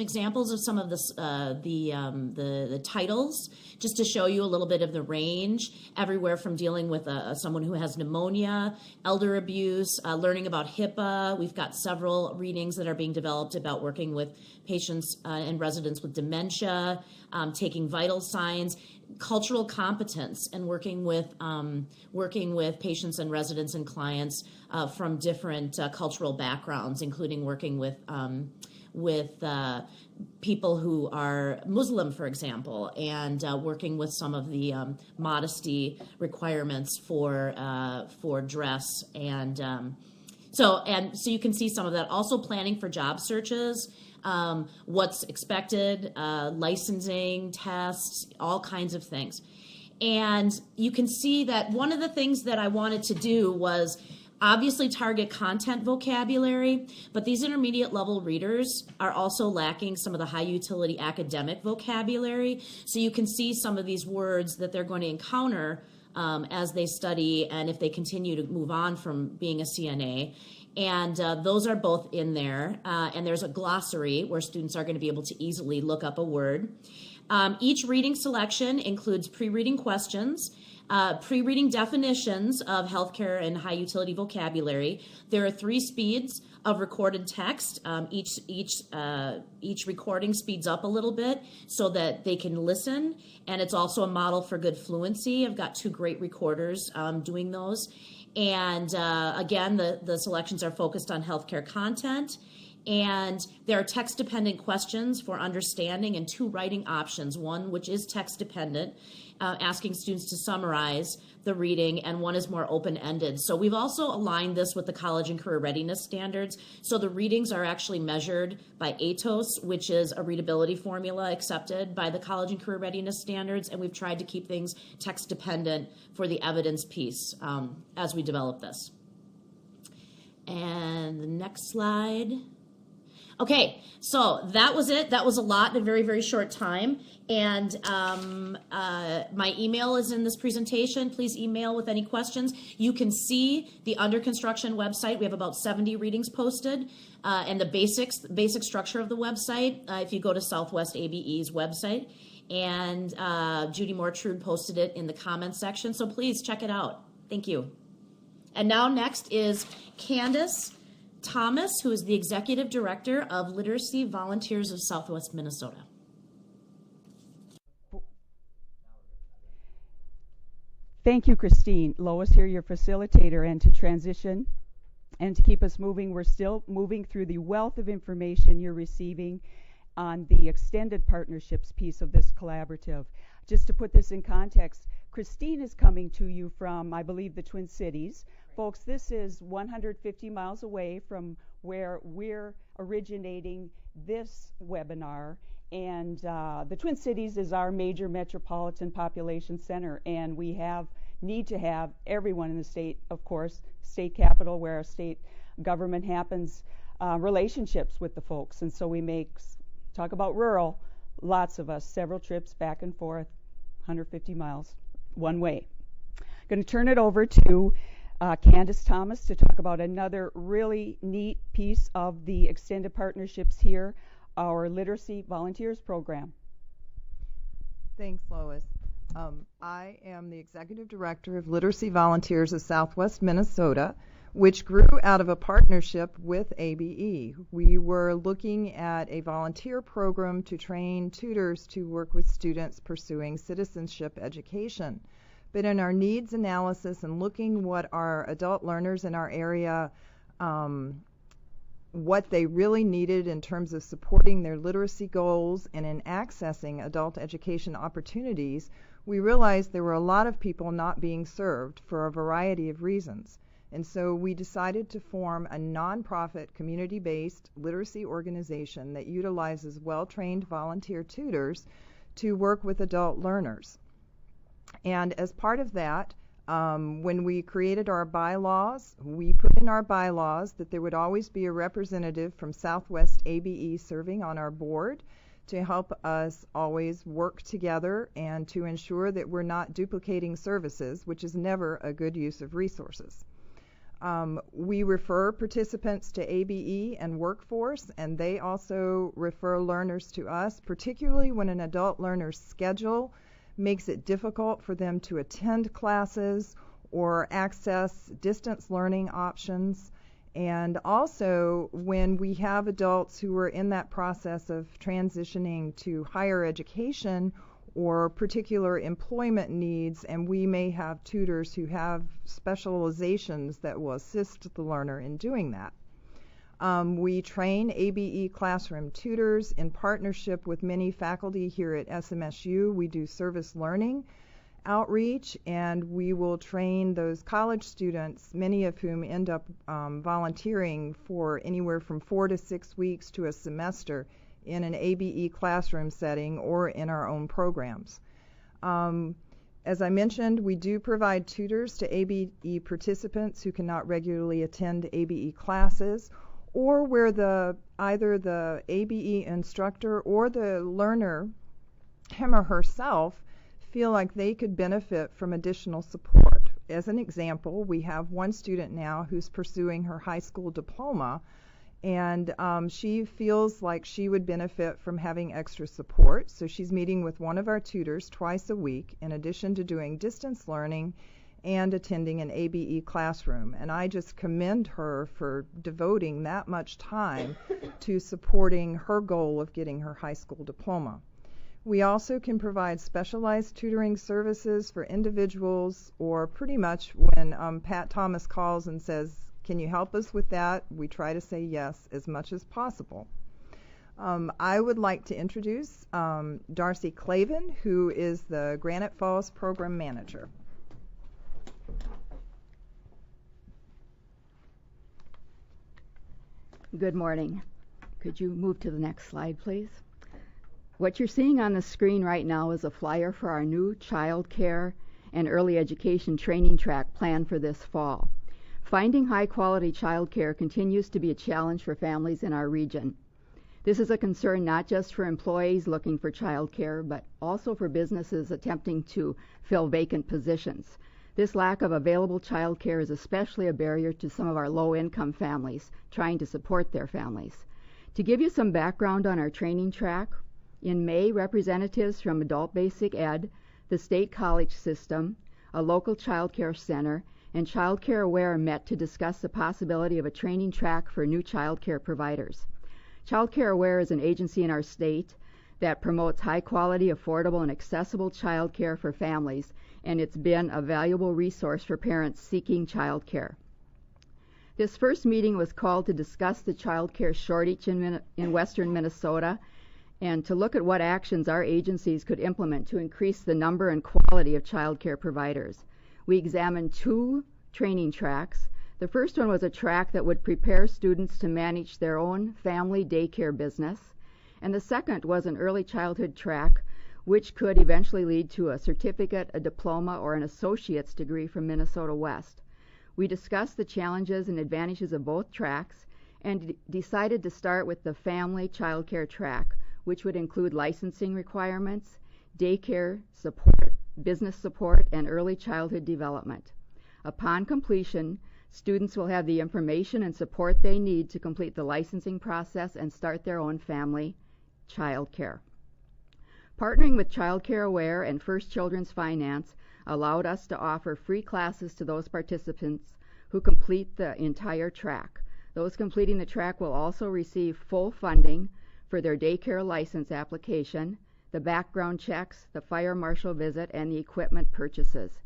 examples of some of the titles, just to show you a little bit of the range, everywhere from dealing with someone who has pneumonia, elder abuse, learning about HIPAA. We've got several readings that are being developed about working with patients and residents with dementia, taking vital signs, cultural competence, and working with patients and residents and clients from different cultural backgrounds, including working with people who are Muslim, for example, and working with some of the modesty requirements for dress, and so you can see some of that. Also, planning for job searches. What's expected, licensing, tests, all kinds of things. And you can see that one of the things that I wanted to do was obviously target content vocabulary, but these intermediate level readers are also lacking some of the high utility academic vocabulary. So you can see some of these words that they're going to encounter as they study and if they continue to move on from being a CNA. And those are both in there. And there's a glossary where students are going to be able to easily look up a word. Each reading selection includes pre-reading questions. Pre-reading definitions of healthcare and high utility vocabulary. There are 3 speeds of recorded text. Each recording speeds up a little bit so that they can listen, and it's also a model for good fluency. I've got 2 great recorders doing those. And again, the selections are focused on healthcare content. And there are text-dependent questions for understanding and 2 writing options, one which is text-dependent, asking students to summarize the reading, and one is more open-ended. So we've also aligned this with the college and career readiness standards. So the readings are actually measured by ATOS, which is a readability formula accepted by the college and career readiness standards, and we've tried to keep things text-dependent for the evidence piece as we develop this. And the next slide. Okay, so that was it. That was a lot in a very, very short time. And my email is in this presentation. Please email with any questions. You can see the under construction website. We have about 70 readings posted, and the basic structure of the website if you go to Southwest ABE's website. And Judy Mortrude posted it in the comments section, so please check it out. Thank you. And now next is Candace Thomas, who is the Executive Director of Literacy Volunteers of Southwest Minnesota. Thank you, Christine. Lois here, your facilitator, and to transition and to keep us moving, we're still moving through the wealth of information you're receiving on the extended partnerships piece of this collaborative. Just to put this in context, Christine is coming to you from, I believe, the Twin Cities. Folks, this is 150 miles away from where we're originating this webinar, and the Twin Cities is our major metropolitan population center, and we need to have everyone in the state, of course, state capital where our state government happens, relationships with the folks. And so we talk about rural, lots of us, several trips back and forth, 150 miles one way. I'm going to turn it over to Candace Thomas to talk about another really neat piece of the extended partnerships here, our Literacy Volunteers program. Thanks, Lois. I am the Executive Director of Literacy Volunteers of Southwest Minnesota, which grew out of a partnership with ABE. We were looking at a volunteer program to train tutors to work with students pursuing citizenship education. But in our needs analysis and looking what our adult learners in our area, what they really needed in terms of supporting their literacy goals and in accessing adult education opportunities, we realized there were a lot of people not being served for a variety of reasons. And so we decided to form a nonprofit, community-based literacy organization that utilizes well-trained volunteer tutors to work with adult learners. And as part of that, when we created our bylaws, we put in our bylaws that there would always be a representative from Southwest ABE serving on our board to help us always work together and to ensure that we're not duplicating services, which is never a good use of resources. We refer participants to ABE and Workforce, and they also refer learners to us, particularly when an adult learner's schedule makes it difficult for them to attend classes or access distance learning options. And also when we have adults who are in that process of transitioning to higher education or particular employment needs, and we may have tutors who have specializations that will assist the learner in doing that. We train ABE classroom tutors in partnership with many faculty here at SMSU. We do service learning outreach, and we will train those college students, many of whom end up volunteering for anywhere from 4 to 6 weeks to a semester in an ABE classroom setting or in our own programs. As I mentioned, we do provide tutors to ABE participants who cannot regularly attend ABE classes, or where either the ABE instructor or the learner, him or herself, feel like they could benefit from additional support. As an example, we have one student now who's pursuing her high school diploma, And she feels like she would benefit from having extra support, so she's meeting with one of our tutors twice a week in addition to doing distance learning and attending an ABE classroom. And I just commend her for devoting that much time to supporting her goal of getting her high school diploma. We also can provide specialized tutoring services for individuals, or pretty much when Pat Thomas calls and says, "Can you help us with that?" we try to say yes as much as possible. I would like to introduce Darcy Clavin, who is the Granite Falls Program Manager. Good morning. Could you move to the next slide, please? What you're seeing on the screen right now is a flyer for our new child care and early education training track planned for this fall. Finding high-quality child care continues to be a challenge for families in our region. This is a concern not just for employees looking for child care, but also for businesses attempting to fill vacant positions. This lack of available child care is especially a barrier to some of our low-income families trying to support their families. To give you some background on our training track, in May, representatives from Adult Basic Ed, the state college system, a local child care center, and Child Care Aware met to discuss the possibility of a training track for new child care providers. Child Care Aware is an agency in our state that promotes high-quality, affordable, and accessible child care for families, and it's been a valuable resource for parents seeking child care. This first meeting was called to discuss the child care shortage in western Minnesota and to look at what actions our agencies could implement to increase the number and quality of child care providers. We examined 2 training tracks. The first one was a track that would prepare students to manage their own family daycare business, and the second was an early childhood track which could eventually lead to a certificate, a diploma, or an associate's degree from Minnesota West. We discussed the challenges and advantages of both tracks and decided to start with the family child care track, which would include licensing requirements, daycare support, business support, and early childhood development. Upon completion, students will have the information and support they need to complete the licensing process and start their own family child care. Partnering with Child Care Aware and First Children's Finance allowed us to offer free classes to those participants who complete the entire track. Those completing the track will also receive full funding for their daycare license application, the background checks, the fire marshal visit, and the equipment purchases.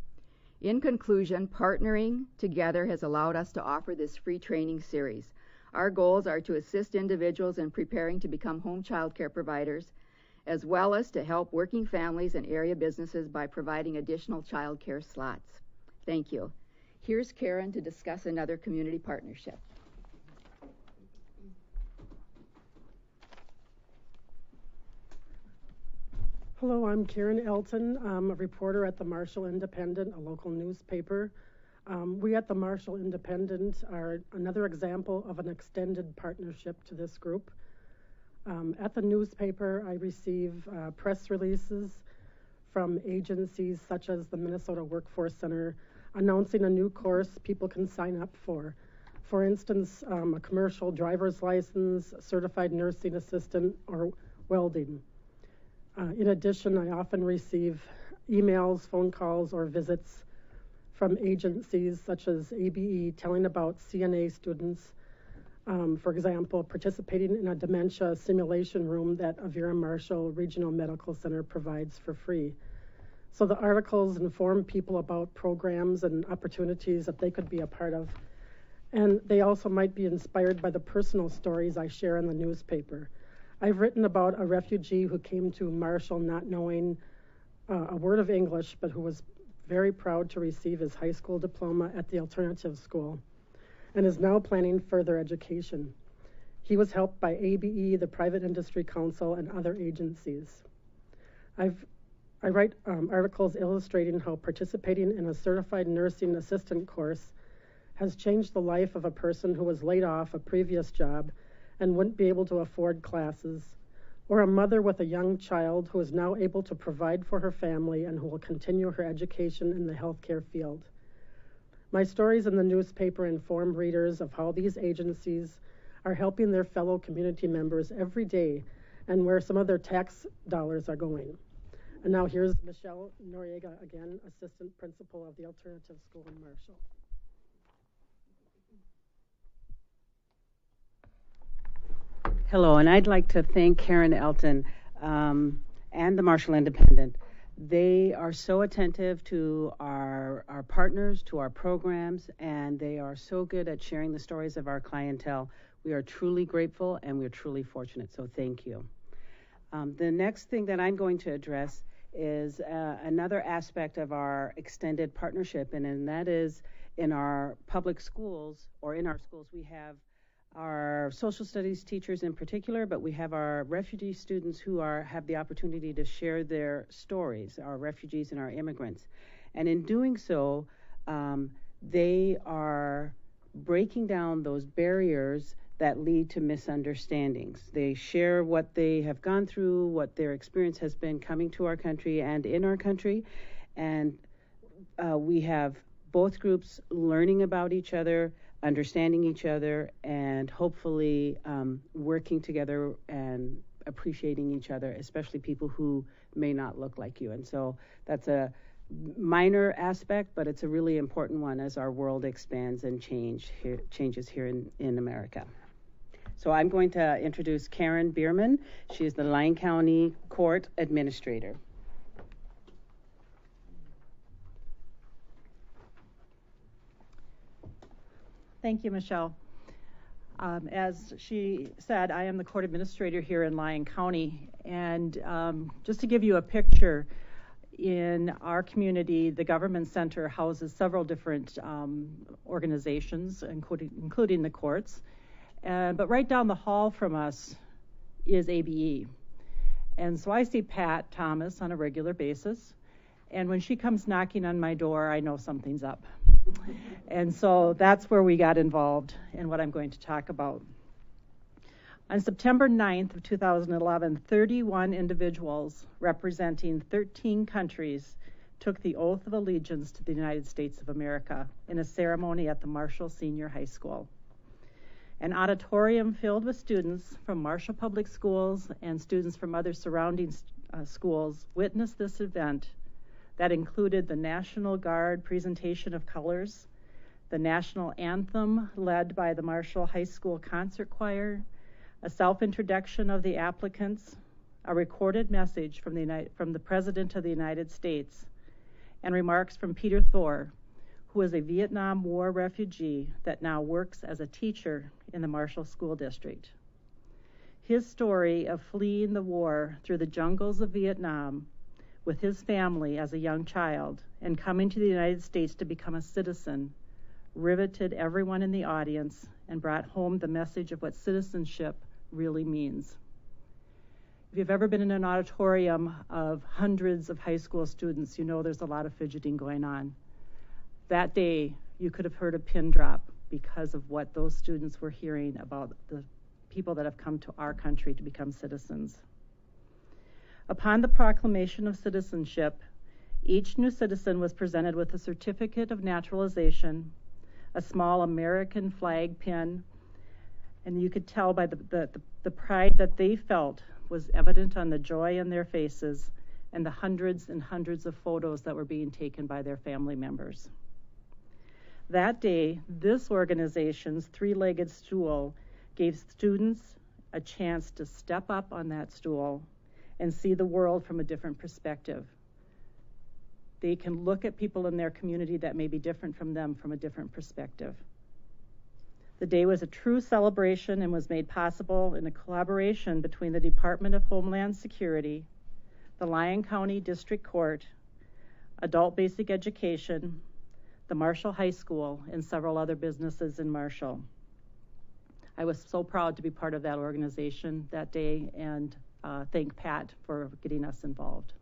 In conclusion, partnering together has allowed us to offer this free training series. Our goals are to assist individuals in preparing to become home child care providers, as well as to help working families and area businesses by providing additional child care slots. Thank you. Here's Karen to discuss another community partnership. Hello, I'm Karen Elton. I'm a reporter at the Marshall Independent, a local newspaper. We at the Marshall Independent are another example of an extended partnership to this group. At the newspaper, I receive press releases from agencies such as the Minnesota Workforce Center announcing a new course people can sign up for. For instance, a commercial driver's license, certified nursing assistant, or welding. In addition, I often receive emails, phone calls, or visits from agencies such as ABE telling about CNA students, for example, participating in a dementia simulation room that Avera Marshall Regional Medical Center provides for free. So the articles inform people about programs and opportunities that they could be a part of, and they also might be inspired by the personal stories I share in the newspaper. I've written about a refugee who came to Marshall not knowing a word of English, but who was very proud to receive his high school diploma at the alternative school and is now planning further education. He was helped by ABE, the Private Industry Council, and other agencies. I write articles illustrating how participating in a certified nursing assistant course has changed the life of a person who was laid off a previous job and wouldn't be able to afford classes, or a mother with a young child who is now able to provide for her family and who will continue her education in the healthcare field. My stories in the newspaper inform readers of how these agencies are helping their fellow community members every day and where some of their tax dollars are going. And now here's Michelle Noriega again, Assistant Principal of the Alternative School in Marshall. Hello, and I'd like to thank Karen Elton and the Marshall Independent. They are so attentive to our partners, to our programs, and they are so good at sharing the stories of our clientele. We are truly grateful and we're truly fortunate, so thank you. The next thing that I'm going to address is another aspect of our extended partnership, and that is in our public schools, or in our schools, we have our social studies teachers in particular, but we have our refugee students who have the opportunity to share their stories, our refugees and our immigrants. And in doing so, they are breaking down those barriers that lead to misunderstandings. They share what they have gone through, what their experience has been coming to our country and in our country, and we have both groups learning about each other, understanding each other, and hopefully working together and appreciating each other, especially people who may not look like you. And so that's a minor aspect, but it's a really important one as our world expands and changes here in America. So I'm going to introduce Karen Bierman. She is the Lyon County Court Administrator. Thank you, Michelle. As she said, I am the court administrator here in Lyon County, and just to give you a picture, in our community, the Government Center houses several different organizations, including the courts, but right down the hall from us is ABE. And so I see Pat Thomas on a regular basis, and when she comes knocking on my door, I know something's up. And so that's where we got involved in what I'm going to talk about. On September 9th of 2011, 31 individuals representing 13 countries took the oath of allegiance to the United States of America in a ceremony at the Marshall Senior High School. An auditorium filled with students from Marshall Public Schools and students from other surrounding schools witnessed this event that included the National Guard presentation of colors, the national anthem led by the Marshall High School Concert Choir, a self-introduction of the applicants, a recorded message from the President of the United States, and remarks from Peter Thor, who is a Vietnam War refugee that now works as a teacher in the Marshall School District. His story of fleeing the war through the jungles of Vietnam with his family as a young child and coming to the United States to become a citizen riveted everyone in the audience and brought home the message of what citizenship really means. If you've ever been in an auditorium of hundreds of high school students, you know there's a lot of fidgeting going on. That day, you could have heard a pin drop because of what those students were hearing about the people that have come to our country to become citizens. Upon the proclamation of citizenship, each new citizen was presented with a certificate of naturalization, a small American flag pin, and you could tell by the pride that they felt was evident on the joy in their faces and the hundreds and hundreds of photos that were being taken by their family members. That day, this organization's three-legged stool gave students a chance to step up on that stool and see the world from a different perspective. They can look at people in their community that may be different from them from a different perspective. The day was a true celebration and was made possible in a collaboration between the Department of Homeland Security, the Lyon County District Court, Adult Basic Education, the Marshall High School, and several other businesses in Marshall. I was so proud to be part of that organization that day and thank Pat for getting us involved.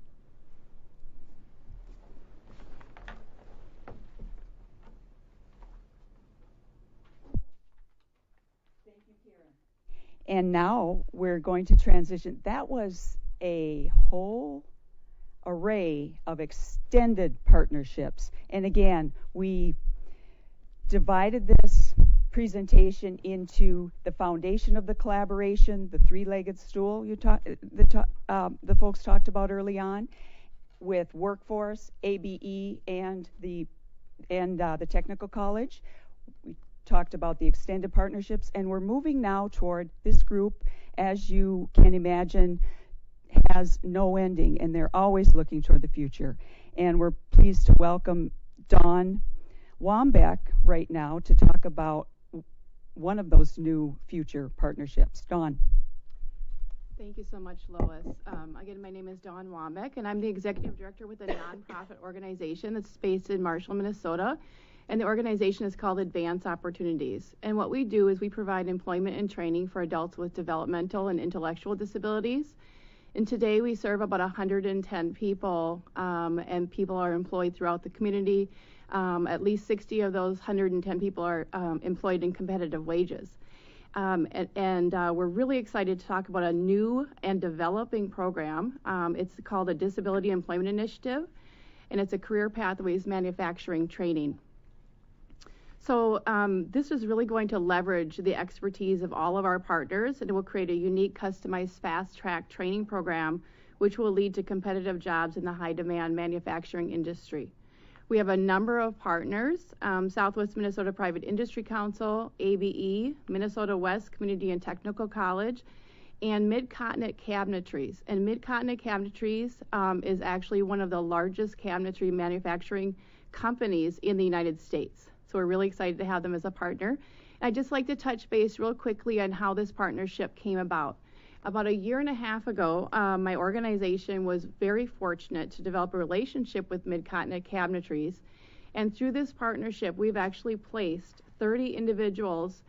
Thank you, Karen. And now we're going to transition. That was a whole array of extended partnerships. And again, we divided this presentation into the foundation of the collaboration, the three-legged stool the folks talked about early on, with workforce, ABE, and the technical college. We talked about the extended partnerships, and we're moving now toward this group, as you can imagine, has no ending, and they're always looking toward the future. And we're pleased to welcome Dawn Wambach right now to talk about one of those new future partnerships. Dawn. Thank you so much, Lois. Again, my name is Dawn Wambach, and I'm the executive director with a nonprofit organization that's based in Marshall, Minnesota. And the organization is called Advance Opportunities. And what we do is we provide employment and training for adults with developmental and intellectual disabilities. And today we serve about 110 people, and people are employed throughout the community. At least 60 of those 110 people are employed in competitive wages. We're really excited to talk about a new and developing program. It's called a Disability Employment Initiative, and it's a career pathways manufacturing training. So this is really going to leverage the expertise of all of our partners, and it will create a unique, customized, fast-track training program, which will lead to competitive jobs in the high-demand manufacturing industry. We have a number of partners, Southwest Minnesota Private Industry Council, ABE, Minnesota West Community and Technical College, and Mid-Continent Cabinetries. And Mid-Continent Cabinetries is actually one of the largest cabinetry manufacturing companies in the United States. So we're really excited to have them as a partner. I'd just like to touch base real quickly on how this partnership came about. About a year and a half ago, my organization was very fortunate to develop a relationship with Mid-Continent Cabinetries. And through this partnership, we've actually placed 30 individuals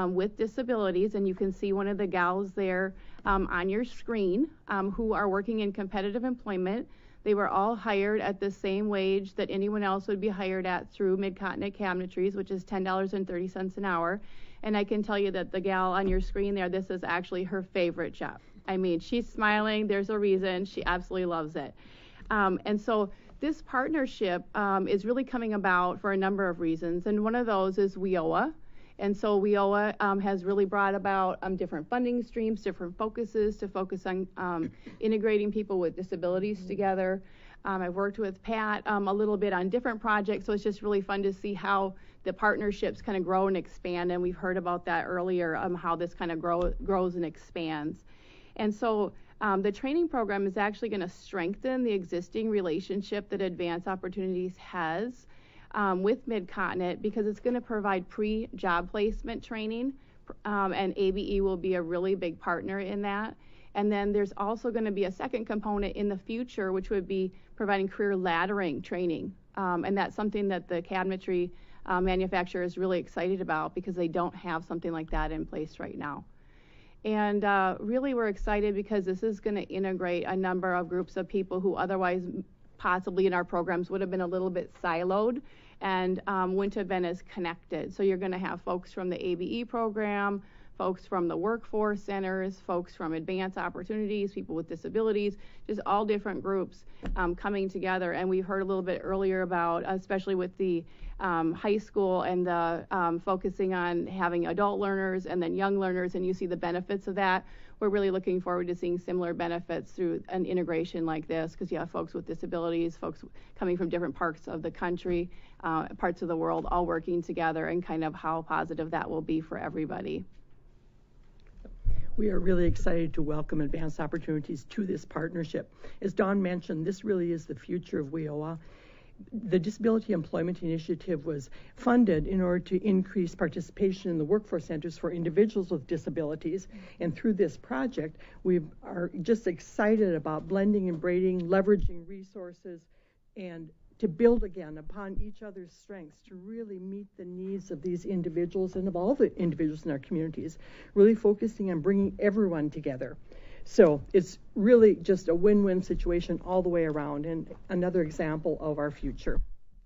with disabilities, and you can see one of the gals there on your screen who are working in competitive employment. They were all hired at the same wage that anyone else would be hired at through Mid-Continent Cabinetries, which is $10.30 an hour. And I can tell you that the gal on your screen there, this is actually her favorite job. I mean, she's smiling. There's a reason. She absolutely loves it. And so this partnership is really coming about for a number of reasons. And one of those is WIOA. And so WIOA has really brought about different funding streams, different focuses to focus on integrating people with disabilities together. I've worked with Pat a little bit on different projects, so it's just really fun to see how the partnerships kind of grow and expand, and we've heard about that earlier, how this kind of grows and expands. And so the training program is actually going to strengthen the existing relationship that Advance Opportunities has with Mid-Continent, because it's going to provide pre-job placement training, and ABE will be a really big partner in that. And then there's also going to be a second component in the future, which would be providing career laddering training. And that's something that the cabinetry manufacturer is really excited about, because they don't have something like that in place right now. And really we're excited because this is going to integrate a number of groups of people who otherwise possibly in our programs would have been a little bit siloed and wouldn't have been as connected. So you're going to have folks from the ABE program, folks from the workforce centers, folks from Advance Opportunities, people with disabilities, just all different groups coming together. And we heard a little bit earlier about, especially with the high school and the focusing on having adult learners and then young learners, and you see the benefits of that. We're really looking forward to seeing similar benefits through an integration like this, because you have folks with disabilities, folks coming from different parts of the country, parts of the world, all working together, and kind of how positive that will be for everybody. We are really excited to welcome Advanced Opportunities to this partnership. As Dawn mentioned, this really is the future of WIOA. The Disability Employment Initiative was funded in order to increase participation in the workforce centers for individuals with disabilities. And through this project, we are just excited about blending and braiding, leveraging resources, and to build again upon each other's strengths to really meet the needs of these individuals and of all the individuals in our communities, really focusing on bringing everyone together. So it's really just a win-win situation all the way around, and another example of our future.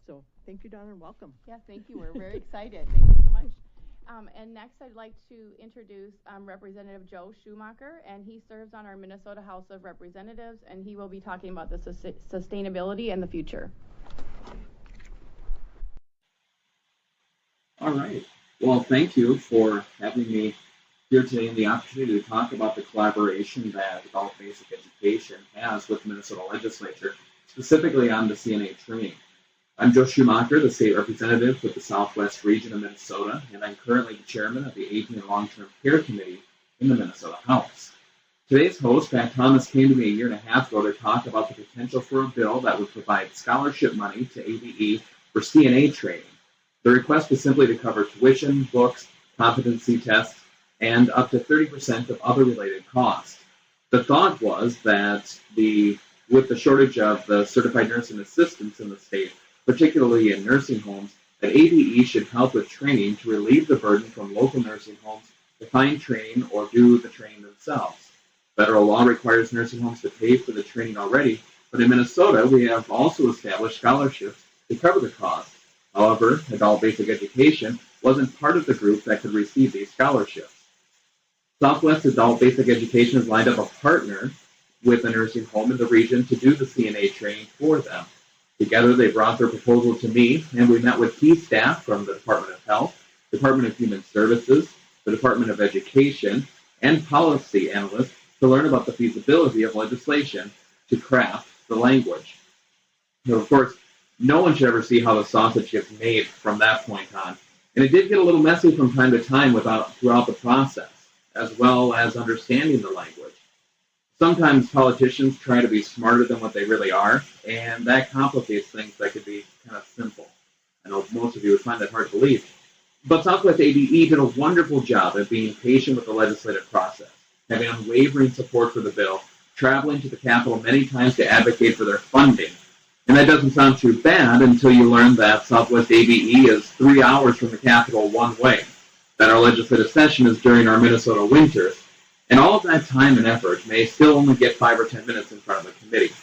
So thank you, Donna, and welcome. Yeah, thank you. We're very excited. Thank you so much. And next I'd like to introduce Representative Joe Schumacher, and he serves on our Minnesota House of Representatives, and he will be talking about the sustainability and the future. All right. Well, thank you for having me here today and the opportunity to talk about the collaboration that Adult Basic Education has with the Minnesota Legislature, specifically on the CNA training. I'm Joe Schumacher, the state representative with the Southwest region of Minnesota, and I'm currently the chairman of the Aging and Long-Term Care Committee in the Minnesota House. Today's host, Pat Thomas, came to me a year and a half ago to talk about the potential for a bill that would provide scholarship money to ABE for CNA training. The request was simply to cover tuition, books, competency tests, and up to 30% of other related costs. The thought was that with the shortage of the certified nursing assistants in the state, particularly in nursing homes, that ABE should help with training to relieve the burden from local nursing homes to find training or do the training themselves. Federal law requires nursing homes to pay for the training already, but in Minnesota, we have also established scholarships to cover the cost. However, Adult Basic Education wasn't part of the group that could receive these scholarships. Southwest Adult Basic Education has lined up a partner with a nursing home in the region to do the CNA training for them. Together, they brought their proposal to me, and we met with key staff from the Department of Health, Department of Human Services, the Department of Education, and policy analysts to learn about the feasibility of legislation to craft the language. Now, of course, no one should ever see how the sausage gets made from that point on. And it did get a little messy from time to time throughout the process, as well as understanding the language. Sometimes politicians try to be smarter than what they really are, and that complicates things that could be kind of simple. I know most of you would find that hard to believe. But Southwest ABE did a wonderful job of being patient with the legislative process, having unwavering support for the bill, traveling to the Capitol many times to advocate for their funding. And that doesn't sound too bad until you learn that Southwest ABE is 3 hours from the Capitol one way, that our legislative session is during our Minnesota winters, and all of that time and effort may still only get 5 or 10 minutes in front of the committee.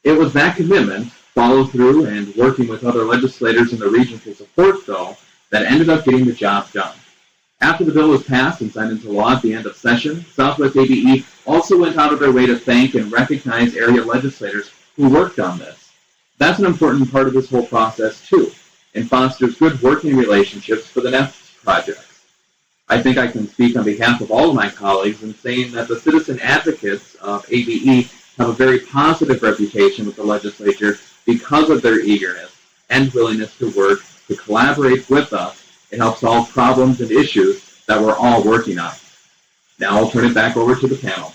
It was that commitment, follow through, and working with other legislators in the region for support, though, that ended up getting the job done. After the bill was passed and signed into law at the end of session, Southwest ABE also went out of their way to thank and recognize area legislators who worked on this. That's an important part of this whole process, too, and fosters good working relationships for the next projects. I think I can speak on behalf of all of my colleagues in saying that the citizen advocates of ABE have a very positive reputation with the legislature because of their eagerness and willingness to work to collaborate with us and help solve problems and issues that we're all working on. Now I'll turn it back over to the panel.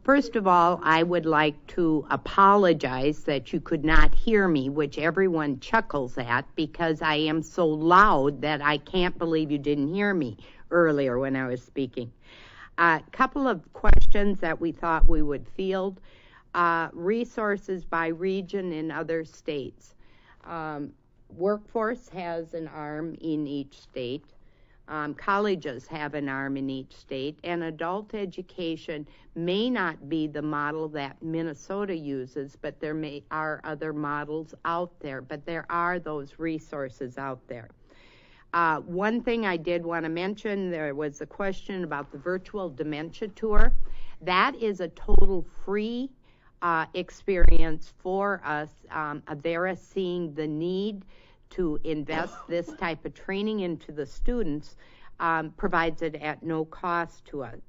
First of all, I would like to apologize that you could not hear me, which everyone chuckles at because I am so loud that I can't believe you didn't hear me earlier when I was speaking. A couple of questions that we thought we would field. Resources by region in other states. Workforce has an arm in each state. Colleges have an arm in each state, and adult education may not be the model that Minnesota uses, but there are other models out there, but there are those resources out there. One thing I did want to mention, there was a question about the virtual dementia tour. That is a total free experience for us. Avera seeing the need to invest this type of training into the students provides it at no cost to us.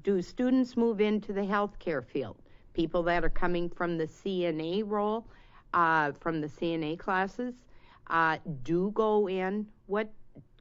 Do students move into the healthcare field? People that are coming from the CNA role, from the CNA classes, do go in. What,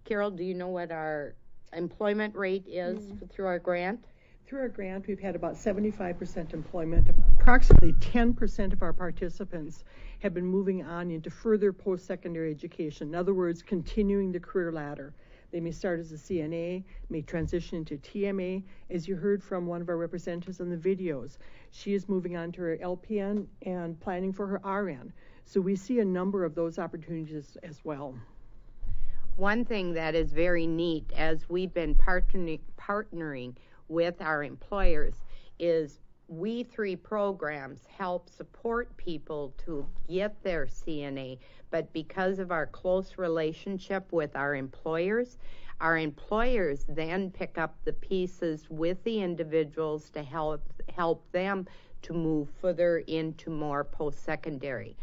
Carol, do you know what our employment rate is through our grant? Through our grant, we've had about 75% employment. Approximately 10% of our participants have been moving on into further post-secondary education. In other words, continuing the career ladder. They may start as a CNA, may transition into TMA. As you heard from one of our representatives in the videos, she is moving on to her LPN and planning for her RN. So we see a number of those opportunities as well. One thing that is very neat, as we've been partnering with our employers, is we three programs help support people to get their CNA, but because of our close relationship with our employers then pick up the pieces with the individuals to help them to move further into more post-secondary.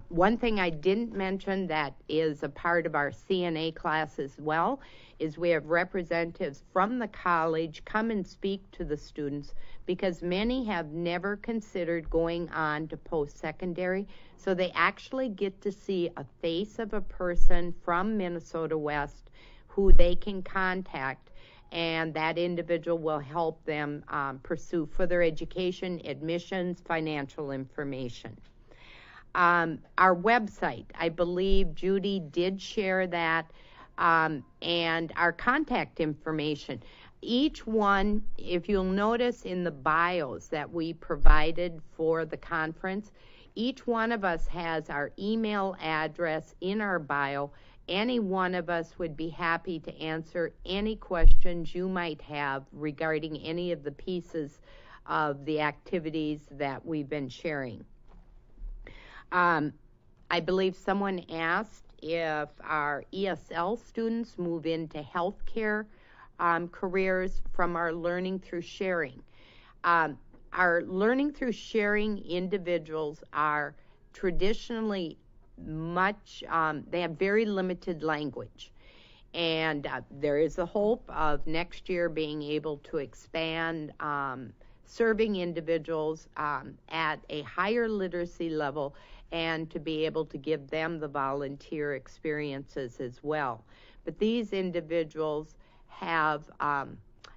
One thing I didn't mention that is a part of our CNA class as well is we have representatives from the college come and speak to the students, because many have never considered going on to post-secondary, so they actually get to see a face of a person from Minnesota West who they can contact, and that individual will help them pursue further education, admissions, financial information. Our website, I believe Judy did share that, and our contact information. Each one, if you'll notice in the bios that we provided for the conference, each one of us has our email address in our bio. Any one of us would be happy to answer any questions you might have regarding any of the pieces of the activities that we've been sharing. I believe someone asked if our ESL students move into healthcare careers from our Learning Through Sharing. Our Learning Through Sharing individuals are traditionally they have very limited language. And there is a hope of next year being able to expand serving individuals at a higher literacy level and to be able to give them the volunteer experiences as well. But these individuals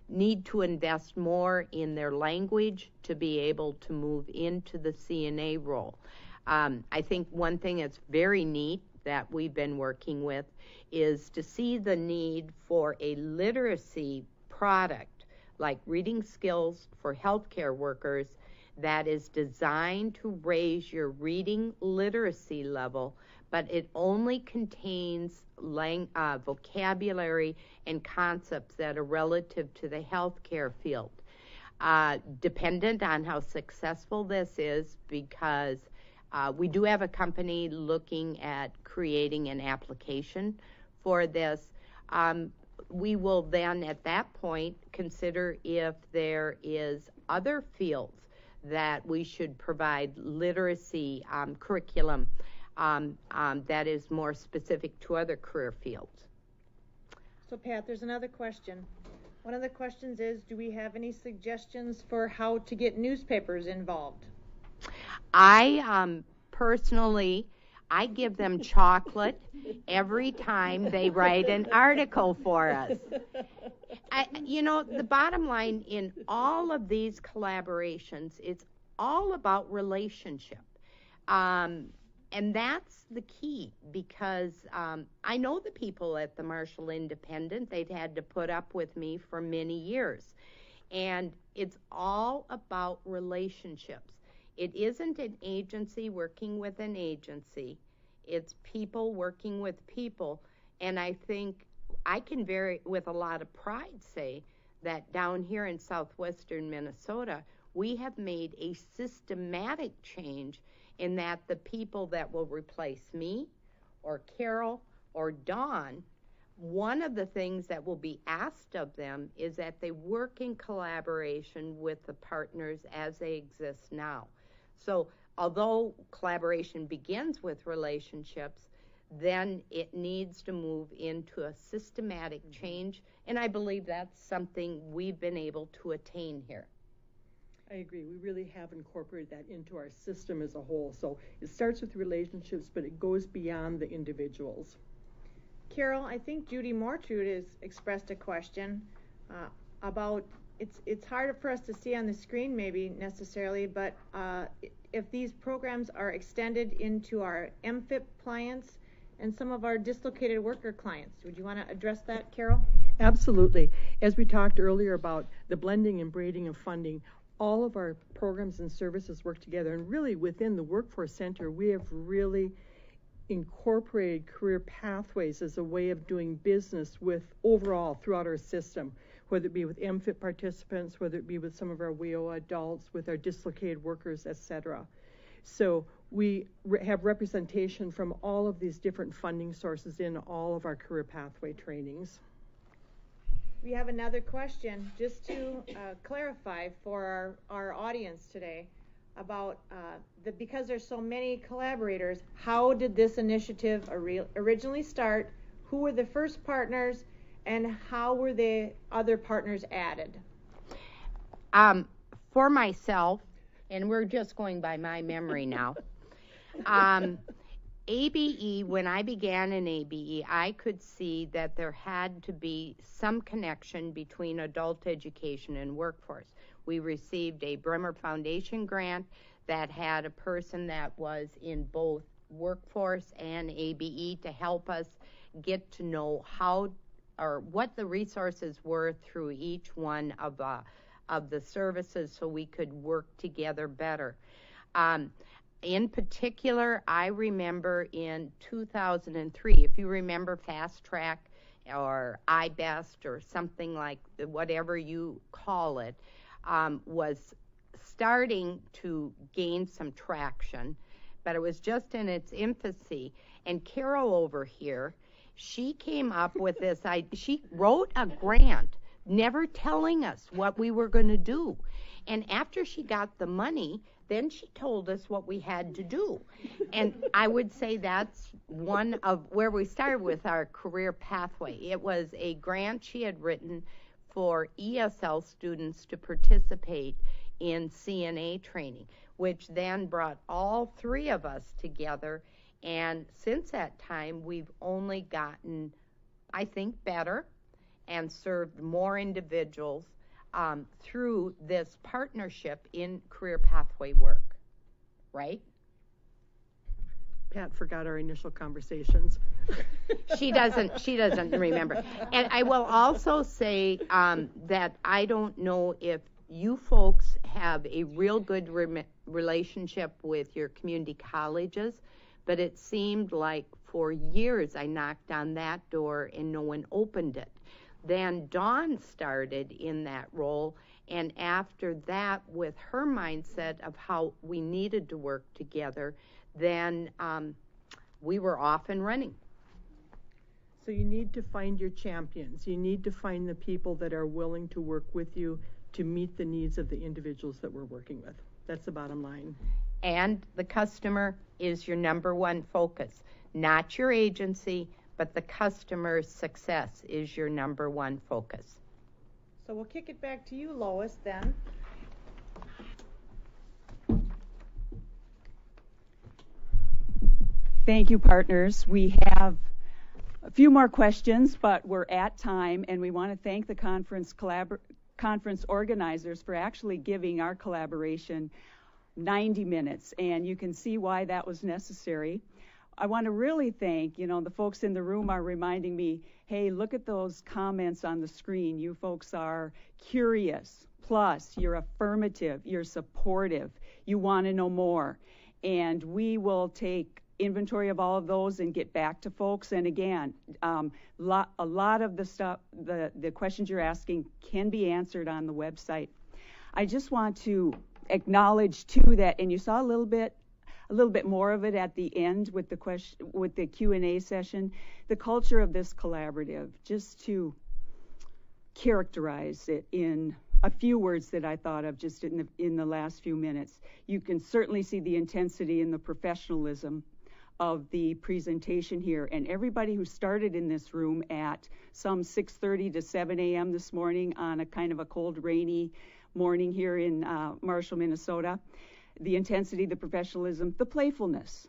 need to invest more in their language to be able to move into the CNA role. I think one thing that's very neat that we've been working with is to see the need for a literacy product like reading skills for healthcare workers that is designed to raise your reading literacy level, but it only contains vocabulary and concepts that are relative to the healthcare field. Dependent on how successful this is, because we do have a company looking at creating an application for this. We will then at that point consider if there is other fields that we should provide literacy curriculum that is more specific to other career fields. So Pat, there's another question. One of the questions is, do we have any suggestions for how to get newspapers involved? I personally, I give them chocolate every time they write an article for us. The bottom line in all of these collaborations, it's all about relationship. And that's the key, because I know the people at the Marshall Independent. They've had to put up with me for many years. And it's all about relationships. It isn't an agency working with an agency. It's people working with people. And I think I can with a lot of pride say that down here in southwestern Minnesota, we have made a systematic change in that the people that will replace me or Carol or Dawn, one of the things that will be asked of them is that they work in collaboration with the partners as they exist now. So although collaboration begins with relationships, then it needs to move into a systematic change, and I believe that's something we've been able to attain here. I agree. We really have incorporated that into our system as a whole. So it starts with relationships, but it goes beyond the individuals. Carol, I think Judy Mortrude has expressed a question about, it's hard for us to see on the screen maybe necessarily, but if these programs are extended into our MFIP clients and some of our dislocated worker clients. Would you want to address that, Carol? Absolutely. As we talked earlier about the blending and braiding of funding, all of our programs and services work together, and really within the Workforce Center, we have really incorporated career pathways as a way of doing business with overall throughout our system. whether it be with MFIT participants, whether it be with some of our WEO adults, with our dislocated workers, etc. So we have representation from all of these different funding sources in all of our career pathway trainings. We have another question, just to clarify for our audience today about because there's so many collaborators, how did this initiative originally start? Who were the first partners, and how were the other partners added? For myself, and we're just going by my memory now, ABE, when I began in ABE, I could see that there had to be some connection between adult education and workforce. We received a Bremer Foundation grant that had a person that was in both workforce and ABE to help us get to know how or what the resources were through each one of the services so we could work together better. In particular, I remember in 2003, if you remember Fast Track or iBest or something like whatever you call it, was starting to gain some traction, but it was just in its infancy. And Carol over here, she came up with this idea. She wrote a grant, never telling us what we were going to do. And after she got the money, then she told us what we had to do. And I would say that's one of where we started with our career pathway. It was a grant she had written for ESL students to participate in CNA training, which then brought all three of us together. And since that time, we've only gotten, I think, better and served more individuals through this partnership in career pathway work, right? Pat forgot our initial conversations. She doesn't remember. And I will also say that I don't know if you folks have a real good relationship with your community colleges, but it seemed like for years I knocked on that door and no one opened it. Then Dawn started in that role, and after that, with her mindset of how we needed to work together, then we were off and running. So you need to find your champions. You need to find the people that are willing to work with you to meet the needs of the individuals that we're working with. That's the bottom line. And the customer is your number one focus, not your agency, but the customer's success is your number one focus. So we'll kick it back to you, Lois, then. Thank you, partners. We have a few more questions, but we're at time, and we want to thank the conference organizers for actually giving our collaboration 90 minutes, and you can see why that was necessary. I want to really thank, the folks in the room are reminding me, hey, look at those comments on the screen. You folks are curious, plus you're affirmative, you're supportive, you want to know more. And we will take inventory of all of those and get back to folks. And again, a lot of the stuff, the questions you're asking can be answered on the website. I just want to acknowledge too that, and you saw a little bit more of it at the end with the Q&A session, the culture of this collaborative, just to characterize it in a few words that I thought of just in the last few minutes. You can certainly see the intensity and the professionalism of the presentation here, and everybody who started in this room at some 6:30 to 7 a.m. this morning on a kind of a cold, rainy morning here in Marshall, Minnesota. The intensity, the professionalism, the playfulness,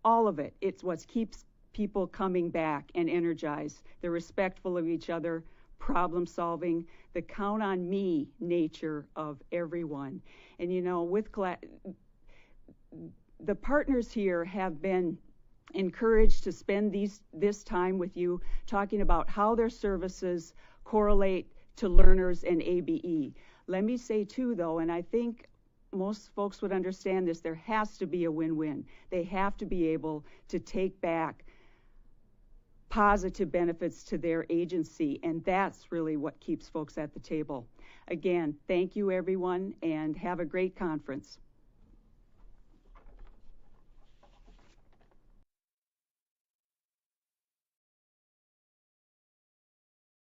all of it. It's what keeps people coming back and energized. They're respectful of each other, problem solving, the count on me nature of everyone. And with the partners here have been encouraged to spend this time with you talking about how their services correlate to learners and ABE. Let me say too, though, and I think most folks would understand this, there has to be a win-win. They have to be able to take back positive benefits to their agency, and that's really what keeps folks at the table. Again, thank you everyone, and have a great conference.